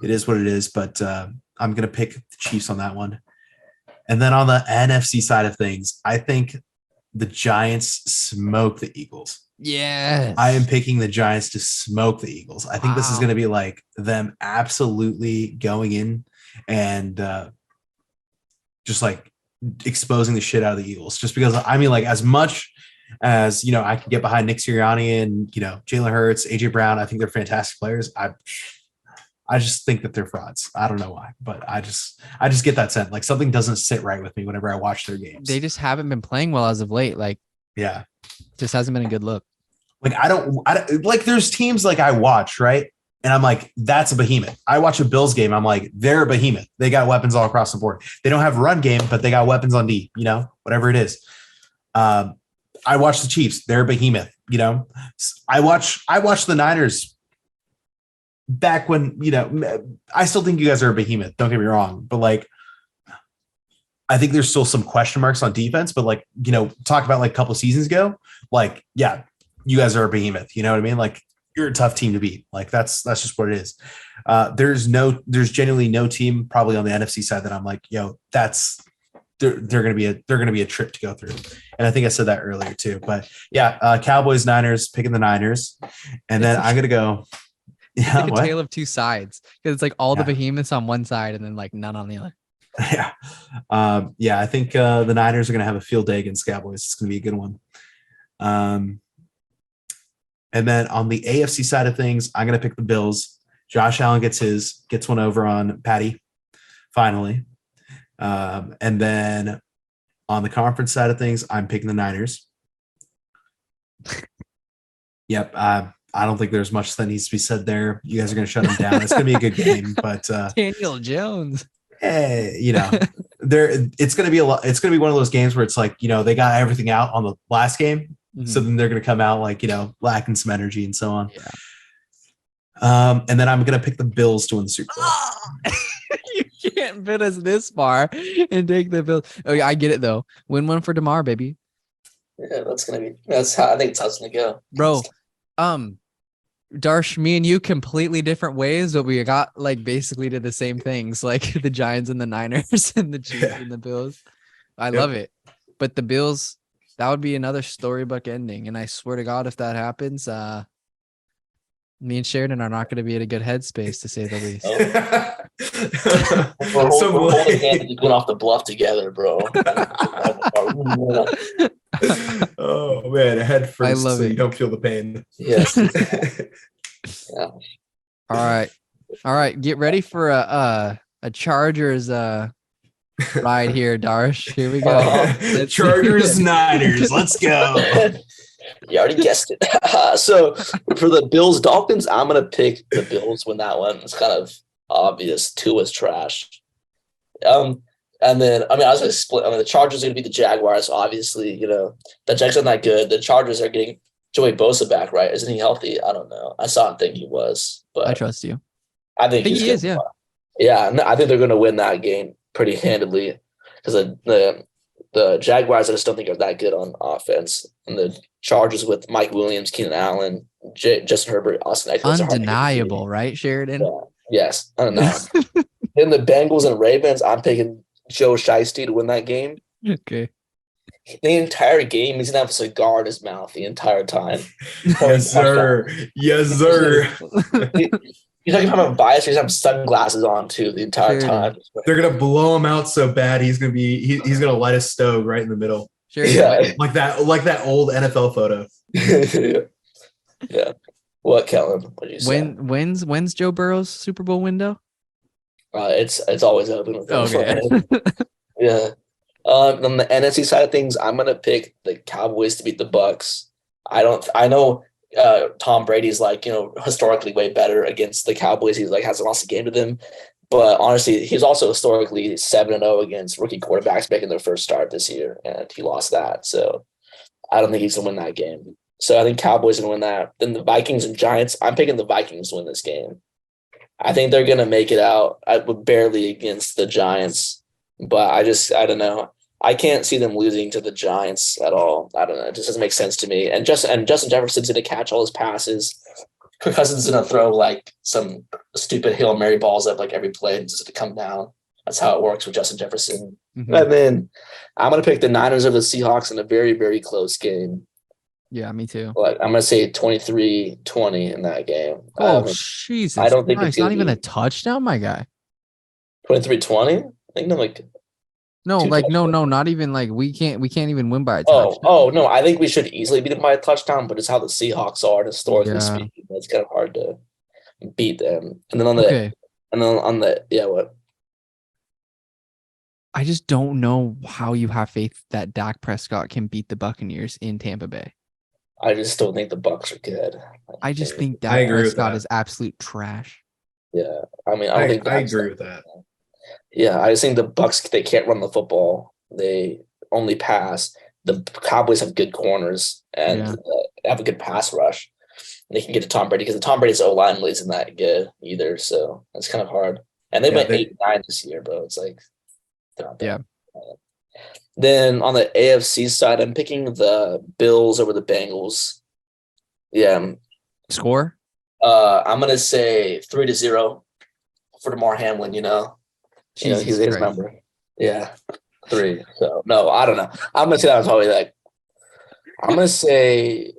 B: It is what it is, but I'm going to pick the Chiefs on that one. And then on the NFC side of things, I think the Giants smoke the Eagles.
A: Yes.
B: I am picking the Giants to smoke the Eagles. I think this is going to be like them absolutely going in and just like exposing the shit out of the Eagles. Just because, I mean, like as much as, I can get behind Nick Sirianni and, Jalen Hurts, AJ Brown, I think they're fantastic players. I just think that they're frauds. I don't know why, but I just get that sense. Like something doesn't sit right with me whenever I watch their games.
A: They just haven't been playing well as of late. Like,
B: yeah,
A: just hasn't been a good look.
B: Like I don't like. There's teams like I watch, right, and I'm like, that's a behemoth. I watch a Bills game. I'm like, they're a behemoth. They got weapons all across the board. They don't have a run game, but they got weapons on D. Whatever it is. I watch the Chiefs. They're a behemoth. I watch the Niners. Back when, I still think you guys are a behemoth. Don't get me wrong. But like, I think there's still some question marks on defense. But like, talk about like a couple of seasons ago, like, yeah, you guys are a behemoth. You know what I mean? Like, you're a tough team to beat. Like, that's just what it is. There's genuinely no team probably on the NFC side that I'm like, they're going to be a trip to go through. And I think I said that earlier too. But yeah, Cowboys, Niners, picking the Niners. And then I'm going to go. Yeah,
A: like a tale of two sides because it's like all the behemoths on one side and then like none on the other.
B: Yeah. I think the Niners are going to have a field day against Cowboys. It's going to be a good one. And then on the AFC side of things, I'm going to pick the Bills. Josh Allen gets one over on Patty finally. And then on the conference side of things, I'm picking the Niners. Yep. I don't think there's much that needs to be said there. You guys are going to shut them down. It's going to be a good game, but
A: Daniel Jones.
B: Hey, it's going to be a lot. It's going to be one of those games where it's like, they got everything out on the last game. Mm-hmm. So then they're going to come out like, lacking some energy and so on. Yeah. And then I'm going to pick the Bills to win the Super Bowl.
A: You can't bet us this far and take the Bills. Oh yeah, I get it though. Win one for DeMar, baby.
C: Yeah, that's how I think it's how it's going to go.
A: Bro, Darsh, me and you completely different ways, but we got like basically did the same things, like the Giants and the Niners and the Chiefs and the Bills. I love it. But the Bills, that would be another storybook ending. And I swear to God, if that happens, me and Sheridan are not going to be in a good headspace, to say the least.
C: We're holding hands and going off the bluff together, bro.
B: Oh man, head first.
A: I love it.
B: You don't feel the pain.
C: Yes.
B: Yeah.
A: All right. Get ready for a Chargers ride here, Darsh. Here we go.
B: Chargers Niners. Let's go.
C: You already guessed it. So for the Bills Dolphins, I'm gonna pick the Bills win that one. It's kind of obvious. Tua's trash. And then I was gonna split. The Chargers are gonna beat the Jaguars. Obviously, the Jags are not good. The Chargers are getting Joey Bosa back, right? Isn't he healthy? I don't know. I saw him think he was, but
A: I trust you.
C: I think he is. Yeah. Yeah, I think they're gonna win that game pretty handedly because the Jaguars I just don't think are that good on offense, and the Chargers with Mike Williams, Keenan Allen, Justin Herbert, Austin Eckler.
A: Undeniable, right, Sheridan?
C: Yeah. Yes, undeniable. Then the Bengals and Ravens, I'm picking Joe Shiesty to win that game.
A: Okay.
C: The entire game, he's gonna have a cigar in his mouth the entire time.
B: Yes, sir. Yes, sir.
C: He's like, if I'm biased, he's having sunglasses on too the entire time.
B: They're gonna blow him out so bad he's gonna light a stove right in the middle.
A: Sheridan,
B: like that old NFL photo.
C: Yeah. What, Kellan? What did you say?
A: When's Joe Burrow's Super Bowl window?
C: It's always open.
A: Okay.
C: Yeah. On the NFC side of things, I'm gonna pick the Cowboys to beat the Bucks. I know Tom Brady's like, historically way better against the Cowboys. He's like hasn't lost a game to them. But honestly, he's also historically 7-0 against rookie quarterbacks making their first start this year, and he lost that. So I don't think he's gonna win that game. So I think Cowboys are gonna win that. Then the Vikings and Giants, I'm picking the Vikings to win this game. I think they're gonna make it out. Barely against the Giants, but I don't know. I can't see them losing to the Giants at all. I don't know. It just doesn't make sense to me. And Justin Jefferson's going to catch all his passes. Kirk Cousins is going to throw like some stupid Hail Mary balls up like every play and it's going to come down. That's how it works with Justin Jefferson. Mm-hmm. And then I'm going to pick the Niners over the Seahawks in a very, very close game.
A: Yeah, me too.
C: Like I'm going to say 23-20 in that game.
A: Oh, Jesus.
C: I don't think it's
A: not even a touchdown, my guy.
C: 23-20? I think they're like
A: no, not even like we can't even win by a touchdown.
C: Oh no, I think we should easily beat them by a touchdown, but it's how the Seahawks are historically speaking. It's kind of hard to beat them. And then what?
A: I just don't know how you have faith that Dak Prescott can beat the Buccaneers in Tampa Bay.
C: I just don't think the Bucs are good.
A: I just think Dak Prescott is absolute trash.
C: Yeah, I mean, I
B: agree with that.
C: Yeah, I just think the Bucs, they can't run the football. They only pass. The Cowboys have good corners and have a good pass rush. And they can get to Tom Brady because the Tom Brady's O-line isn't that good either. So that's kind of hard. And they went 8-9 this year, bro. It's like Then on the AFC side, I'm picking the Bills over the Bengals. Yeah.
A: Score?
C: I'm gonna say 3-0 for DeMar Hamlin, he's his number. Yeah. 3. So no, I don't know. I'm gonna say that was probably like I'm gonna say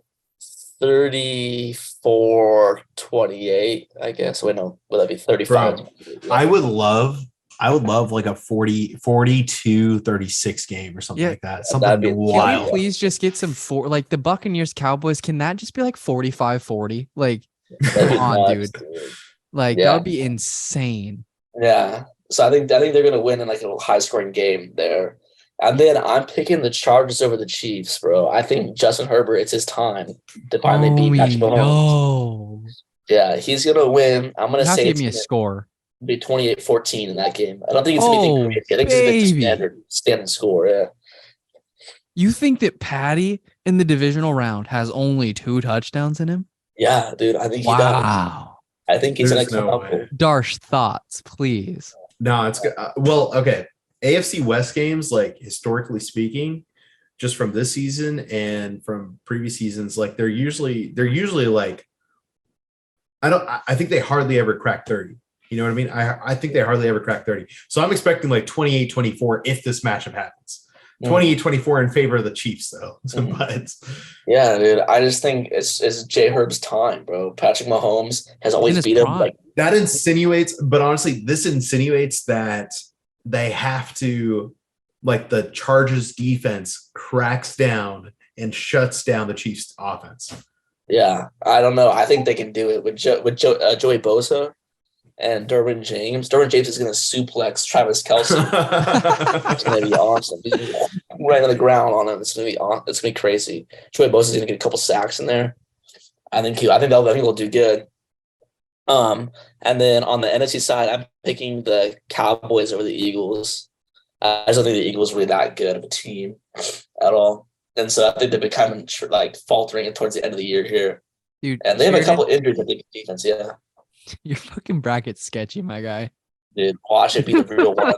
C: 34-28, I guess. Wait, no, would that be 35?
B: Bro, I would love like a 42-36 game or something like that. Something wild.
A: Can we please just get some like the Buccaneers Cowboys? Can that just be like 45-40? Like, come on, dude. Like that would be insane.
C: Yeah. So I think they're gonna win in like a high scoring game there. And then I'm picking the Chargers over the Chiefs, bro. I think Justin Herbert, it's his time to finally beat Patrick Mahomes. Yeah, he's gonna win. I'm gonna say
A: give me a score.
C: Be 28-14 in that game. I don't think it's anything crazy. I think it's a standard score. Yeah.
A: You think that Patty in the divisional round has only 2 touchdowns in him?
C: Yeah, dude. I think he does. Wow. I think he's an excellent
A: Darsh, thoughts, please.
B: No, it's good. Well, okay. AFC West games, like historically speaking, just from this season and from previous seasons, like they're usually like I think they hardly ever crack 30. You know what I mean? I think they hardly ever crack 30. So I'm expecting like 28-24 if this matchup happens. 28-24 in favor of the Chiefs, though. But
C: yeah, dude. I just think it's J Herb's time, bro. Patrick Mahomes has always beat him. Like
B: that insinuates, but honestly, this insinuates that they have to, like the Chargers defense cracks down and shuts down the Chiefs offense.
C: Yeah, I don't know. I think they can do it with Joey Bosa and Derwin James. Derwin James is going to suplex Travis Kelce. It's going to be awesome. Right on the ground on him. It's going to be crazy. Joey Bosa is going to get a couple sacks in there. I think they'll do good. And then on the NFC side, I'm picking the Cowboys over the Eagles. I just don't think the Eagles are really that good of a team at all. And so I think they've been kind of like faltering towards the end of the year here.
A: Dude,
C: and they have a couple injuries, I think, defense, yeah.
A: Your fucking bracket's sketchy, my guy.
C: Dude, watch it be the real one.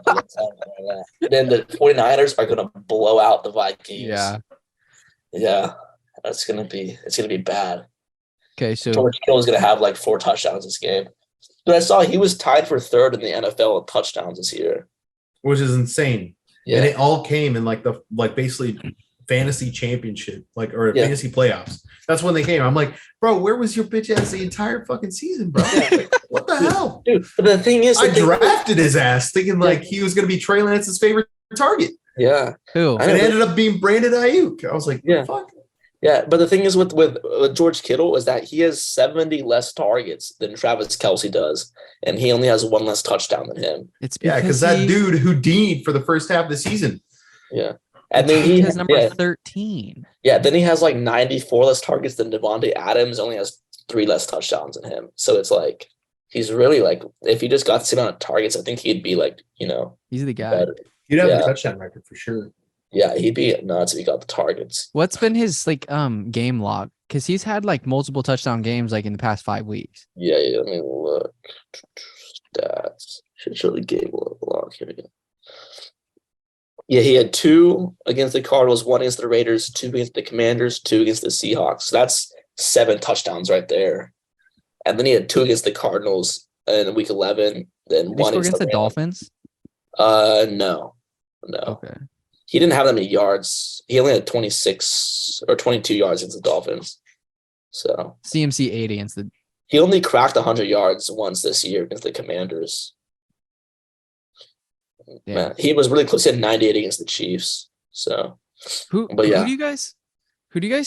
C: And then the 49ers are going to blow out the Vikings.
A: Yeah.
C: Yeah. It's going to be bad.
A: Okay, so
C: George Kittle is going to have like 4 touchdowns this game. But I saw he was tied for 3rd in the NFL in touchdowns this year.
B: Which is insane. Yeah. And it all came in basically fantasy championship, like, or fantasy playoffs. That's when they came. I'm like, bro, where was your bitch ass the entire fucking season, bro? Like, what the hell?
C: Dude, but the thing is,
B: I drafted his ass thinking like he was going to be Trey Lance's favorite target.
C: Yeah.
A: Who?
B: And it ended up being Brandon Ayuk. I was like, fuck?
C: Yeah, but the thing is with George Kittle is that he has 70 less targets than Travis Kelce does, and he only has one less touchdown than him.
A: It's
B: because that dude Houdini'd for the first half of the season.
C: Yeah. And then
A: he has number 13.
C: Yeah, then he has like 94 less targets than Devontae Adams, only has 3 less touchdowns than him. So it's like he's really like, if he just got the same amount of targets, I think he'd be like,
A: he's the guy.
C: better.
B: He'd have the touchdown record for sure.
C: Yeah, he'd be nuts if he got the targets.
A: What's been his game log? Because he's had like multiple touchdown games like in the past 5 weeks.
C: Yeah, let me look. Stats. Should show the game log. Here we go. Yeah, he had 2 against the Cardinals, 1 against the Raiders, 2 against the Commanders, 2 against the Seahawks. So that's 7 touchdowns right there. And then he had 2 against the Cardinals in week 11. Then
A: Did
C: 1
A: he against the Dolphins?
C: No.
A: Okay.
C: He didn't have that many yards. He only had 26 or 22 yards against the Dolphins. So
A: CMC 8 against the.
C: He only cracked 100 yards once this year against the Commanders.
A: Yeah.
C: Man, he was really close. He had 98 against the Chiefs. So,
A: who do you guys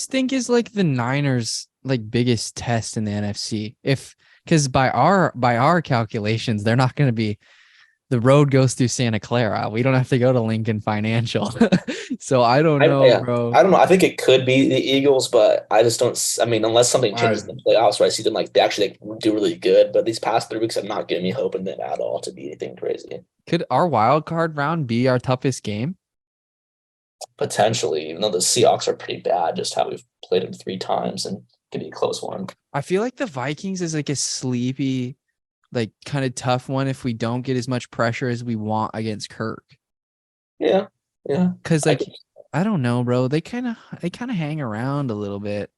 A: think is like the Niners like biggest test in the NFC? Because by our calculations, they're not going to be. The road goes through Santa Clara. We don't have to go to Lincoln Financial. So I don't know, bro.
C: I don't know. I think it could be the Eagles, but I just don't. I mean, unless something changes in the playoffs, where I see them like they actually do really good. But these past 3 weeks have not given me hope in them at all to be anything crazy.
A: Could our wild card round be our toughest game?
C: Potentially, even though the Seahawks are pretty bad, just how we've played them 3 times and could be a close one.
A: I feel like the Vikings is like a sleepy, like kind of tough one if we don't get as much pressure as we want against Kirk.
C: Yeah.
A: Because like I don't know, bro. They kind of hang around a little bit,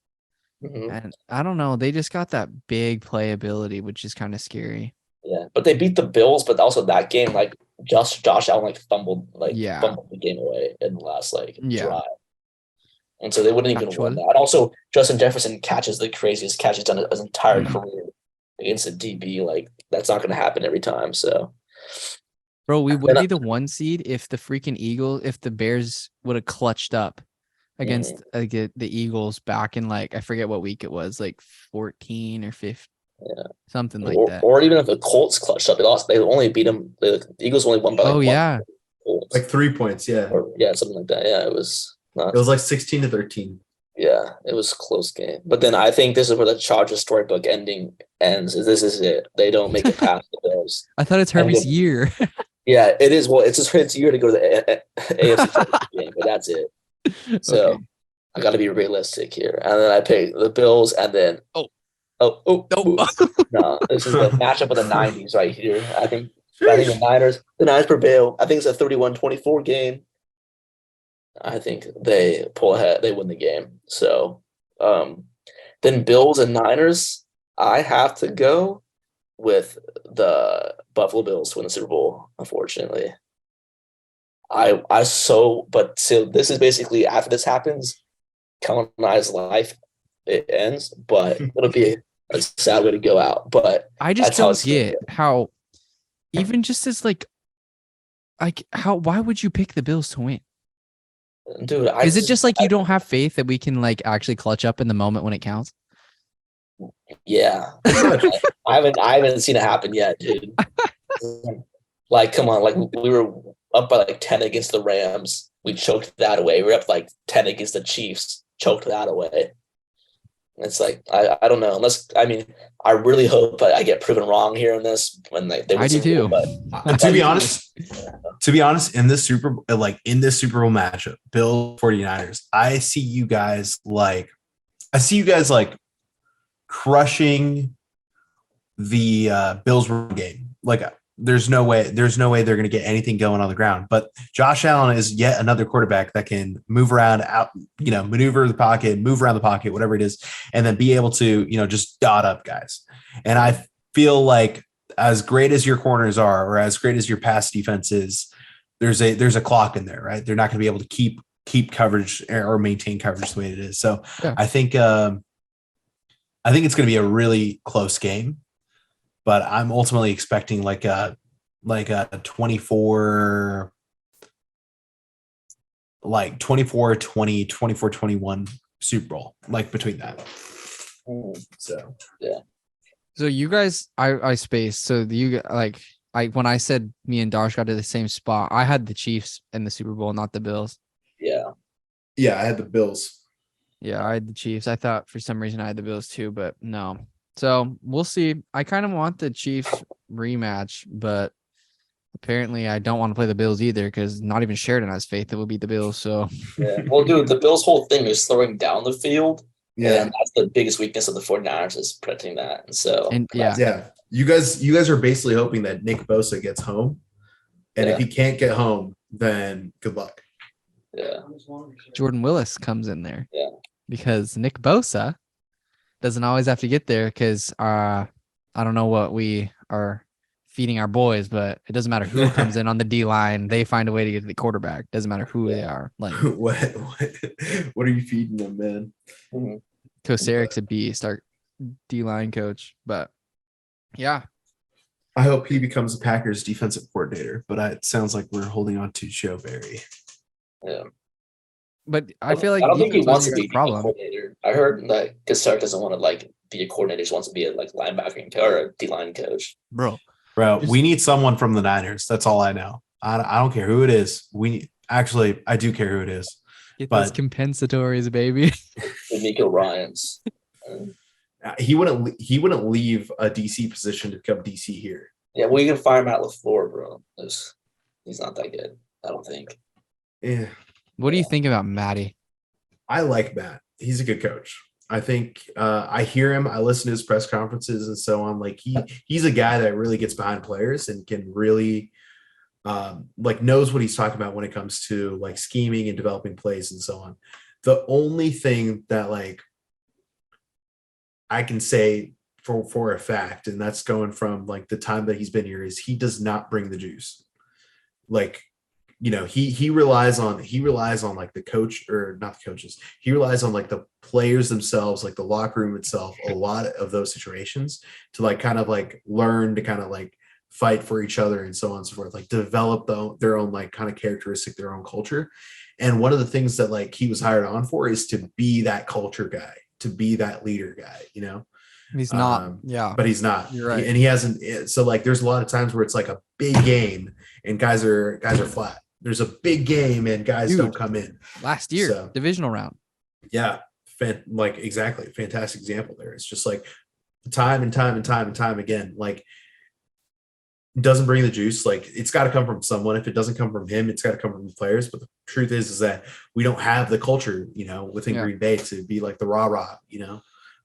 A: and I don't know. They just got that big playability, which is kind of scary.
C: Yeah, but they beat the Bills, but also that game, like Josh Allen like fumbled the game away in the last drive, and so they wouldn't even win that. And also, Justin Jefferson catches the craziest catch he's done his entire career against a DB. Like that's not going to happen every time. So,
A: bro, we would be the 1 seed if the freaking if the Bears would have clutched up against the Eagles back in like I forget what week it was, like 14 or 15.
C: Yeah,
A: something like that.
C: Or even if the Colts clutched up, they lost. They only beat them. The Eagles only won by
B: like 3 points. Yeah,
C: something like that. Yeah, it was.
B: It was like 16-13.
C: Yeah, it was a close game. But then I think this is where the Chargers storybook ending ends. This is it. They don't make it past the Bills.
A: I thought it's Herbie's year.
C: Yeah, it is. Well, it's his year to go to the AFC game, but that's it. So I got to be realistic here. And then I pick the Bills, and then no, this is the matchup of the 90s right here. I think the Niners prevail. I think it's a 31-24 game. I think they pull ahead. They win the game. So then Bills and Niners, I have to go with the Buffalo Bills to win the Super Bowl, unfortunately. So this is basically after this happens, Kellan and I's life, it ends, but it'll be a sad way to go out. But
A: I just don't get how, even just as like how, why would you pick the Bills to win?
C: Dude,
A: is it just like you don't have faith that we can like actually clutch up in the moment when it counts?
C: Yeah. I haven't seen it happen yet, dude. Like, come on, like we were up by like 10 against the Rams. We choked that away. We were up like 10 against the Chiefs, choked that away. It's like I don't know. I really hope I get proven wrong here in this when they
A: I do too.
B: But to be honest, in this Super Bowl matchup, Bills 49ers, I see you guys like crushing the Bills game. Like there's no way they're going to get anything going on the ground. But Josh Allen is yet another quarterback that can move around, maneuver the pocket, move around the pocket, whatever it is, and then be able to, just dot up guys. And I feel like as great as your corners are, or as great as your pass defense is, there's a clock in there, right? They're not going to be able to keep keep coverage or maintain coverage the way it is. So
A: Yeah.
B: I think it's going to be a really close game, but I'm ultimately expecting like a 24 like 24-20, 24-21 Super Bowl, like between that. So
C: yeah.
A: So you guys, I spaced. So you like when I said me and Darsh got to the same spot, I had the Chiefs in the Super Bowl, not the Bills.
C: Yeah.
B: Yeah, I had the Bills.
A: Yeah, I had the Chiefs. I thought for some reason I had the Bills too, but no. So we'll see. I kind of want the Chiefs rematch, but apparently I don't want to play the Bills either because not even Sheridan has faith it will beat the Bills. So
C: Yeah. Well, dude, the Bills' whole thing is throwing down the field.
B: Yeah.
C: And that's the biggest weakness of the 49ers is protecting that. And so
B: yeah. You guys are basically hoping that Nick Bosa gets home. And if he can't get home, then good luck.
C: Yeah.
A: Jordan Willis comes in there.
C: Yeah.
A: Because Nick Bosa doesn't always have to get there because I don't know what we are feeding our boys, but it doesn't matter who comes in on the D line. They find a way to get to the quarterback. Doesn't matter who they are. Like
B: what are you feeding them, man?
C: Mm-hmm.
A: Koseric's a beast, our D line coach. But yeah.
B: I hope he becomes the Packers defensive coordinator, but it sounds like we're holding on to Joe Barry.
C: Yeah.
A: But I feel like
C: I don't think he wants to be
A: a problem.
C: A coordinator. I heard that Kossarek doesn't want to like be a coordinator; he just wants to be a like linebacker or a D line coach.
A: Bro,
B: we need someone from the Niners. That's all I know. I don't care who it is. I do care who it is.
A: Get those compensatories, baby.
C: D'Amico Ryans.
B: He wouldn't leave a DC position to come DC here.
C: Yeah, well, you can fire Matt LaFleur, bro. He's not that good. I don't think.
B: Yeah.
A: What do you think about Matty?
B: I like Matt. He's a good coach. I think I hear him. I listen to his press conferences and so on. Like he's a guy that really gets behind players and can really knows what he's talking about when it comes to like scheming and developing plays and so on. The only thing that like I can say for a fact, and that's going from like the time that he's been here, is he does not bring the juice. Like, you know, he relies on like the coach or not the coaches. He relies on like the players themselves, like the locker room itself, a lot of those situations to like kind of like learn to kind of like fight for each other and so on and so forth, like develop their own like kind of characteristic, their own culture. And one of the things that like he was hired on for is to be that culture guy, to be that leader guy, you know.
A: He's not,
B: but he's not.
A: You're right.
B: And he hasn't. So like, there's a lot of times where it's like a big game and guys are flat. There's a big game and guys don't come in.
A: Last year, divisional round.
B: Yeah, exactly, fantastic example there. It's just like time and time again. Like, doesn't bring the juice. Like, it's got to come from someone. If it doesn't come from him, it's got to come from the players. But the truth is that we don't have the culture, you know, within Green Bay to be like the rah, you know.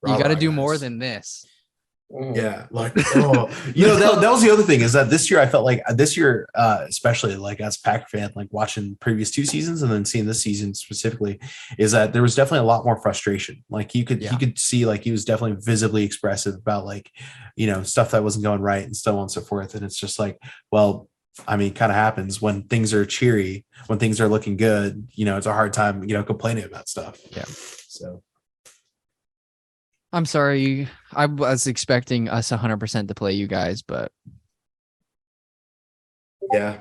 A: You got to do more than this.
B: Yeah, like you know that was the other thing is that this year I felt like especially like as a Packer fan, like watching previous two seasons and then seeing this season specifically, is that there was definitely a lot more frustration. Like you could see like he was definitely visibly expressive about like, you know, stuff that wasn't going right and so on and so forth. And it's just like, well, I mean, kind of happens when things are cheery, when things are looking good. You know, it's a hard time, you know, complaining about stuff.
A: Yeah.
B: So.
A: I'm sorry. I was expecting us 100% to play you guys, but
B: yeah,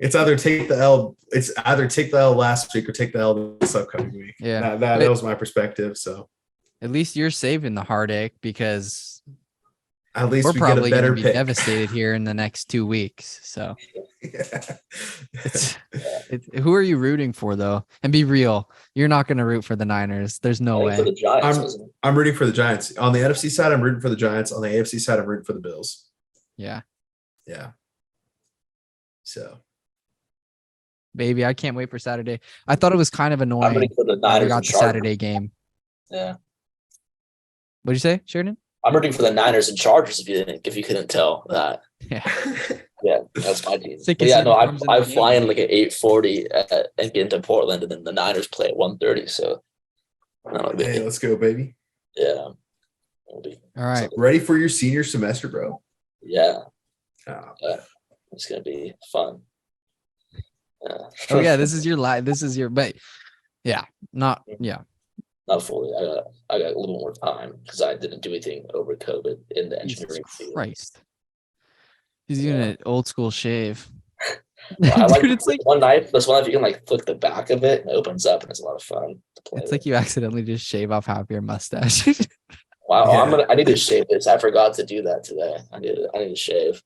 B: it's either take the L. It's either take the L last week or take the L this upcoming week.
A: Yeah,
B: that was my perspective. So
A: at least you're saving the heartache because
B: at least
A: we're probably going to be
B: pick.
A: devastated here in the next 2 weeks. So, who are you rooting for though? And be real, you're not going to root for the Niners. There's no way.
C: For the Giants,
B: I'm rooting for the Giants. On the NFC side, I'm rooting for the Giants. On the AFC side, I'm rooting for the Bills.
A: Yeah.
B: So,
A: baby, I can't wait for Saturday. I thought it was kind of annoying.
C: I'm rooting for the Niners.
A: We got the Saturday game.
C: Yeah.
A: What'd you say, Sheridan?
C: I'm rooting for the Niners and Chargers if you couldn't tell that. Yeah, that's my team. But yeah, no, I fly in like at 8:40 and get into Portland, and then the Niners play at 1:30. So,
B: hey, let's go, baby.
C: Yeah.
A: All right.
B: Ready for your senior semester, bro?
C: Yeah. It's gonna be fun.
A: Oh yeah, this is your live. This is your, but yeah, not yeah.
C: Not fully. I got a little more time because I didn't do anything over COVID in the
A: Jesus
C: engineering field.
A: Christ, he's doing an old school shave.
C: Well, I like
A: Dude, it's like
C: one knife. This one knife you can like flick the back of it and it opens up and it's a lot of fun to play
A: it's
C: with.
A: like you accidentally just shave off half your mustache.
C: Wow,
B: Yeah.
C: I need to shave this. I forgot to do that today. I need to shave.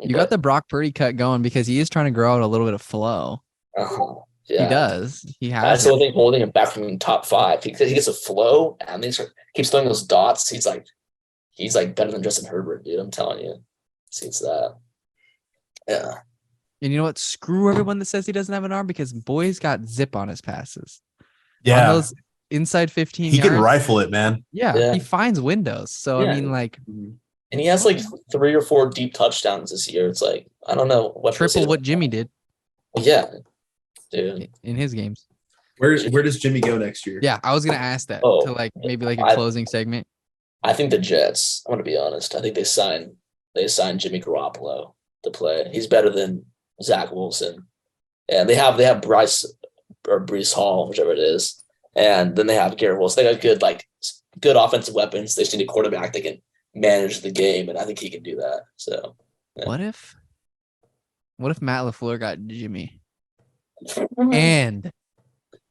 A: You got the Brock Purdy cut going because he is trying to grow out a little bit of flow.
C: Yeah.
A: He does. He has.
C: That's the only thing holding him back from top 5. He gets a flow and he keeps throwing those dots. He's like better than Justin Herbert, dude. I'm telling you. It's that. Yeah.
A: And you know what? Screw everyone that says he doesn't have an arm because boy's got zip on his passes.
B: Yeah.
A: On those inside 15
B: he
A: yards.
B: can rifle it, man.
A: Yeah, he finds windows. So
C: Yeah.
A: I mean, like,
C: and he has like 3 or 4 deep touchdowns this year. It's like I don't know what
A: triple what Jimmy did.
C: Yeah, dude.
A: In his games.
B: Where does Jimmy go next year?
A: Yeah, I was gonna ask that to like maybe like a closing segment.
C: I think the Jets. I'm gonna be honest. I think they signed Jimmy Garoppolo to play. He's better than Zach Wilson, and they have Bryce or Brees Hall, whichever it is, and then they have Garrett Wilson. They got good offensive weapons. They just need a quarterback that can manage the game, and I think he can do that. So, yeah.
A: What if Matt LaFleur got Jimmy and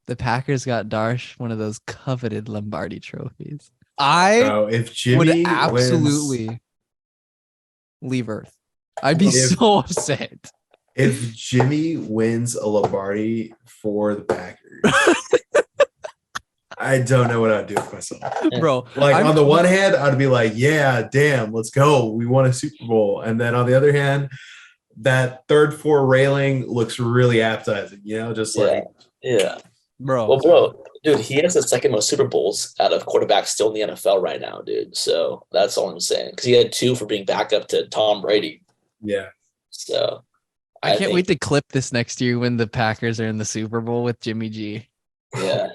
A: the Packers got Darsh one of those coveted Lombardi trophies?
B: If Jimmy
A: would absolutely leave Earth. I'd be so upset.
B: If Jimmy wins a Lombardi for the Packers, I don't know what I'd do with myself.
A: Bro,
B: on the one hand, I'd be like, yeah, damn, let's go. We won a Super Bowl. And then on the other hand, that 3rd floor railing looks really appetizing,
C: Yeah.
A: Bro.
C: Well, bro, dude, he has the 2nd most Super Bowls out of quarterbacks still in the NFL right now, dude. So that's all I'm saying. Because he had 2 for being backup to Tom Brady.
B: Yeah.
C: So
A: I can't wait to clip this next year when the Packers are in the Super Bowl with Jimmy G.
C: Yeah.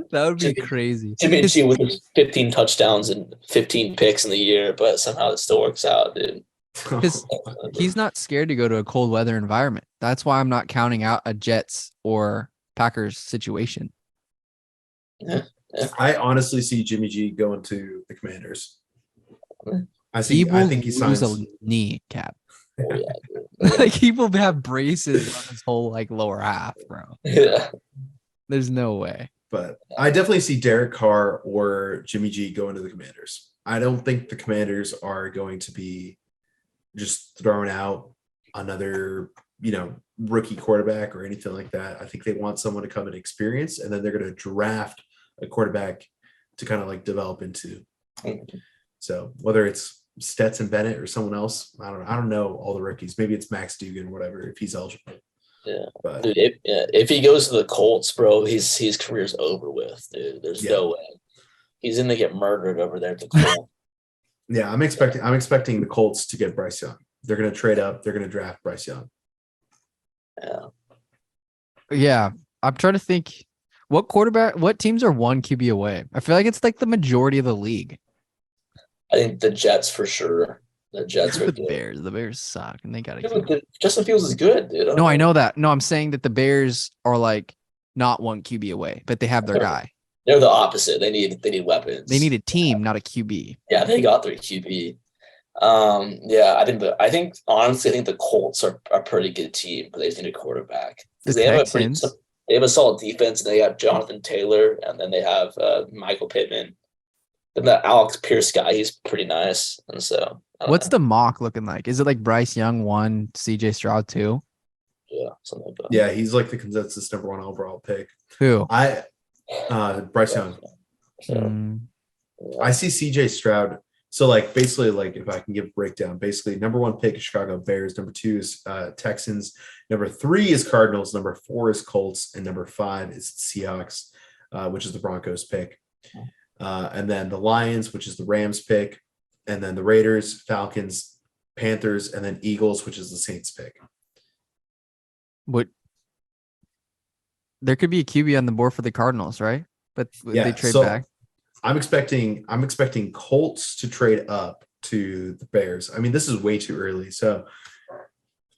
A: That would be crazy.
C: Jimmy G with his 15 touchdowns and 15 picks in the year, but somehow it still works out, dude.
A: Because he's not scared to go to a cold weather environment. That's why I'm not counting out a Jets or Packers situation.
C: Yeah.
B: I honestly see Jimmy G going to the Commanders. I think he signs
A: a knee cap.
C: Oh, yeah,
A: like he will have braces on his whole like lower half, bro.
C: Yeah.
A: There's no way.
B: But I definitely see Derek Carr or Jimmy G going to the Commanders. I don't think the Commanders are going to be just throwing out another, rookie quarterback or anything like that. I think they want someone to come and experience, and then they're going to draft a quarterback to kind of like develop into. So whether it's Stetson Bennett or someone else, I don't know all the rookies. Maybe it's Max Dugan, whatever, if he's eligible.
C: Yeah,
B: but
C: dude, if he goes to the Colts, bro, his career's over with, dude. There's no way he's going to get murdered over there at the Colts.
B: Yeah, I'm expecting the Colts to get Bryce Young. They're going to trade up. They're going to draft Bryce Young.
A: Yeah, I'm trying to think what teams are 1 QB away. I feel like it's like the majority of the league.
C: I think the Jets for sure. The Jets are
A: the
C: good.
A: Bears. The Bears suck, and they got to
C: keep Justin Fields is good, dude.
A: No, I know that. No, I'm saying that the Bears are like not 1 QB away, but they have their guy.
C: They're the opposite. They need weapons.
A: They need a team, not a QB.
C: Yeah, they got their QB. I think honestly, the Colts are a pretty good team, but they just need a quarterback. They have a solid defense, and they have Jonathan Taylor, and then they have Michael Pittman. Then the Alex Pierce guy, he's pretty nice. And so,
A: what's the mock looking like? Is it like Bryce Young 1, CJ Stroud 2?
C: Yeah, something like that.
B: Yeah, he's like the consensus number 1 overall pick.
A: Who?
B: Bryce Young. I see CJ Stroud. So like basically, like if I can give a breakdown, basically number 1 pick is Chicago Bears, number 2 is Texans, number 3 is Cardinals, number 4 is Colts, and number 5 is Seahawks, which is the Broncos pick. And then the Lions, which is the Rams pick, and then the Raiders, Falcons, Panthers, and then Eagles, which is the Saints pick.
A: What? There could be a QB on the board for the Cardinals, right? But they trade back.
B: I'm expecting Colts to trade up to the Bears. I mean, this is way too early. So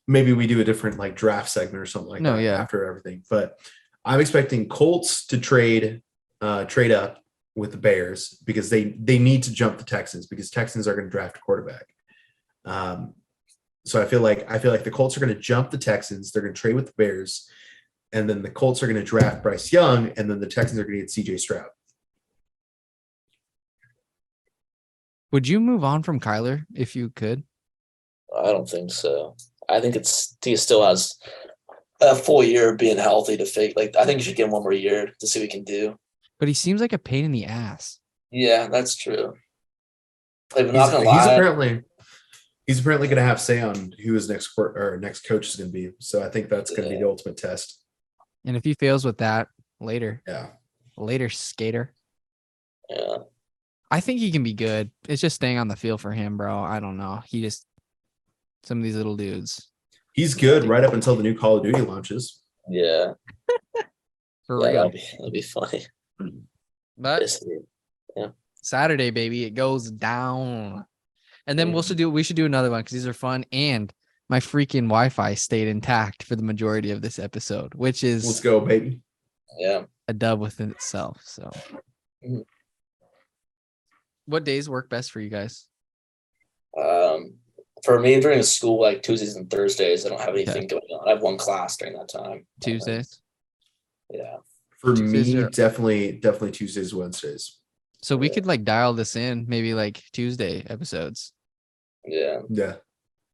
B: maybe we do a different like draft segment or something like that after everything. But I'm expecting Colts to trade up with the Bears because they need to jump the Texans because Texans are going to draft a quarterback. So I feel like the Colts are going to jump the Texans. They're going to trade with the Bears, and then the Colts are going to draft Bryce Young, and then the Texans are going to get CJ Stroud.
A: Would you move on from Kyler if you could?
C: I don't think so. I think he still has a full year of being healthy to fake. Like, I think you should give him one more year to see what he can do.
A: But he seems like a pain in the ass.
C: Yeah, that's true. Like, I'm not gonna lie.
B: He's apparently going to have say on who his next coach is going to be. So I think that's going to be the ultimate test.
A: And if he fails with that, later.
B: Yeah.
A: Later, skater.
C: Yeah.
A: I think he can be good. It's just staying on the field for him, bro. I don't know. Some of these little dudes.
B: He's good right up until the new Call of Duty launches.
C: Yeah.
A: For real.
C: That'll be funny.
A: But Saturday, baby, it goes down. And then we should do another one because these are fun. And my freaking Wi-Fi stayed intact for the majority of this episode, which is
B: let's go, baby.
C: Yeah.
A: A dub within itself. So what days work best for you guys?
C: For me during school, like Tuesdays and Thursdays, I don't have anything going on. I have one class during that time.
A: Tuesdays?
C: Yeah.
B: For Tuesdays me, definitely Tuesdays, Wednesdays.
A: So we could like dial this in, maybe like Tuesday episodes.
C: Yeah.
B: Yeah.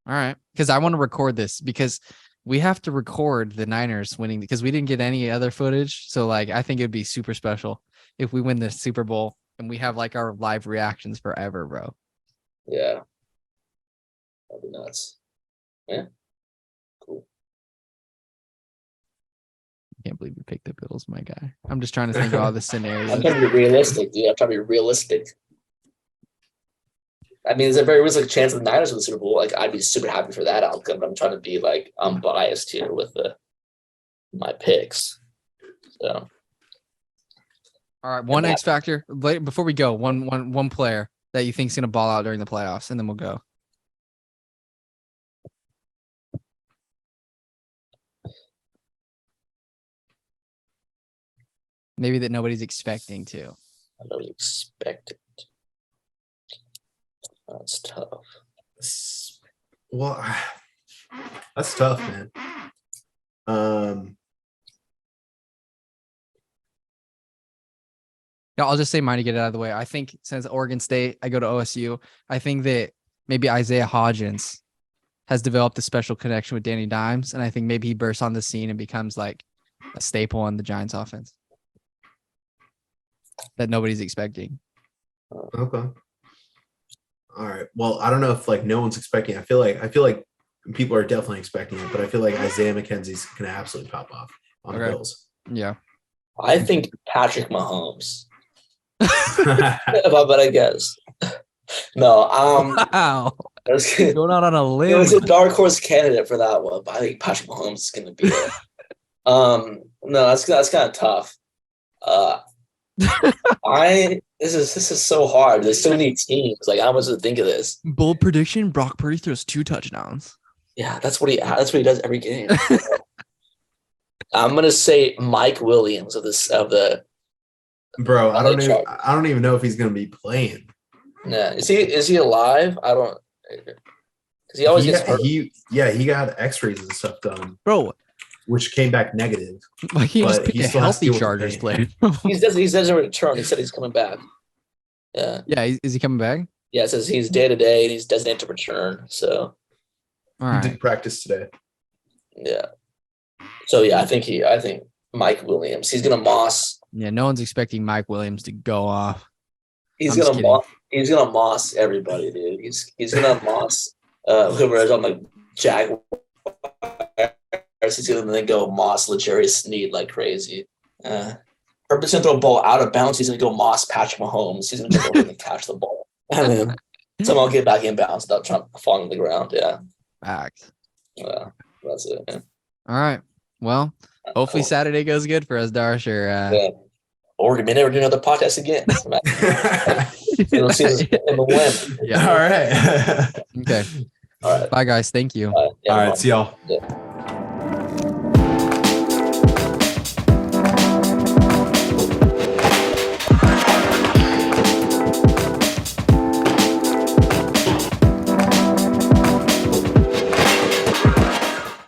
A: All right. Because I want to record this because we have to record the Niners winning because we didn't get any other footage. So like I think it'd be super special if we win the Super Bowl and we have like our live reactions forever, bro.
C: Yeah. That'd be nuts. Yeah. Cool.
A: I can't believe you picked the Bills, my guy. I'm just trying to think of all the scenarios.
C: I'm trying to be realistic, dude. I'm trying to be realistic. I mean, there's a very realistic chance of the Niners win the Super Bowl. Like, I'd be super happy for that outcome. But I'm trying to be like unbiased here with my picks. So,
A: all right, one X factor. Before we go, one player that you think's gonna ball out during the playoffs, and then we'll go. Maybe that nobody's expecting to.
C: Nobody's expecting. That's tough.
B: Well, that's tough, man.
A: Yeah, I'll just say mine to get it out of the way. I think since Oregon State, I go to OSU. I think that maybe Isaiah Hodgins has developed a special connection with Danny Dimes, and I think maybe he bursts on the scene and becomes like a staple in the Giants offense that nobody's expecting.
B: Okay. All right. Well, I don't know if like no one's expecting. I feel like people are definitely expecting it, but I feel like Isaiah McKenzie's gonna absolutely pop off on the Bills.
A: Yeah.
C: I think Patrick Mahomes. But I guess. No.
A: Wow. Going out on a limb.
C: It was a dark horse candidate for that one, but I think Patrick Mahomes is gonna be it. No, that's kind of tough. This is so hard. There's so many teams. Like, I was to think of this.
A: Bold prediction: Brock Purdy throws 2 touchdowns.
C: Yeah, that's what he does every game. I'm gonna say Mike Williams of the.
B: Bro, I don't even know if he's gonna be playing.
C: Nah, is he alive? I don't. Because he always gets hurt.
B: He got X-rays and stuff done,
A: bro,
B: which came back negative.
A: Like he just picked a healthy Chargers player.
C: He doesn't return. He said he's coming back. Yeah.
A: Yeah, is he coming back?
C: Yeah, it says he's day to day and he's designated to return. So.
A: All right.
B: He did practice today.
C: Yeah. So yeah, I think Mike Williams. He's gonna moss.
A: Yeah, no one's expecting Mike Williams to go off.
C: He's gonna moss everybody, dude. He's gonna moss whoever is on the Jaguars. He's gonna then go moss L'Jarius Sneed like crazy. Purpose gonna throw a ball out of bounds. He's gonna go moss Patrick Mahomes. He's gonna go and catch the ball and then somehow get back in bounds without trying to fall on the ground. Yeah.
A: Facts.
C: Yeah, that's it. Yeah.
A: All right. Well, hopefully Saturday goes good for us, Darsh.
C: Or we may never do another podcast again. We'll see in the win.
A: Yeah.
B: All right.
A: Okay.
C: All right.
A: Bye, guys. Thank you.
B: All right. See y'all.
C: Yeah.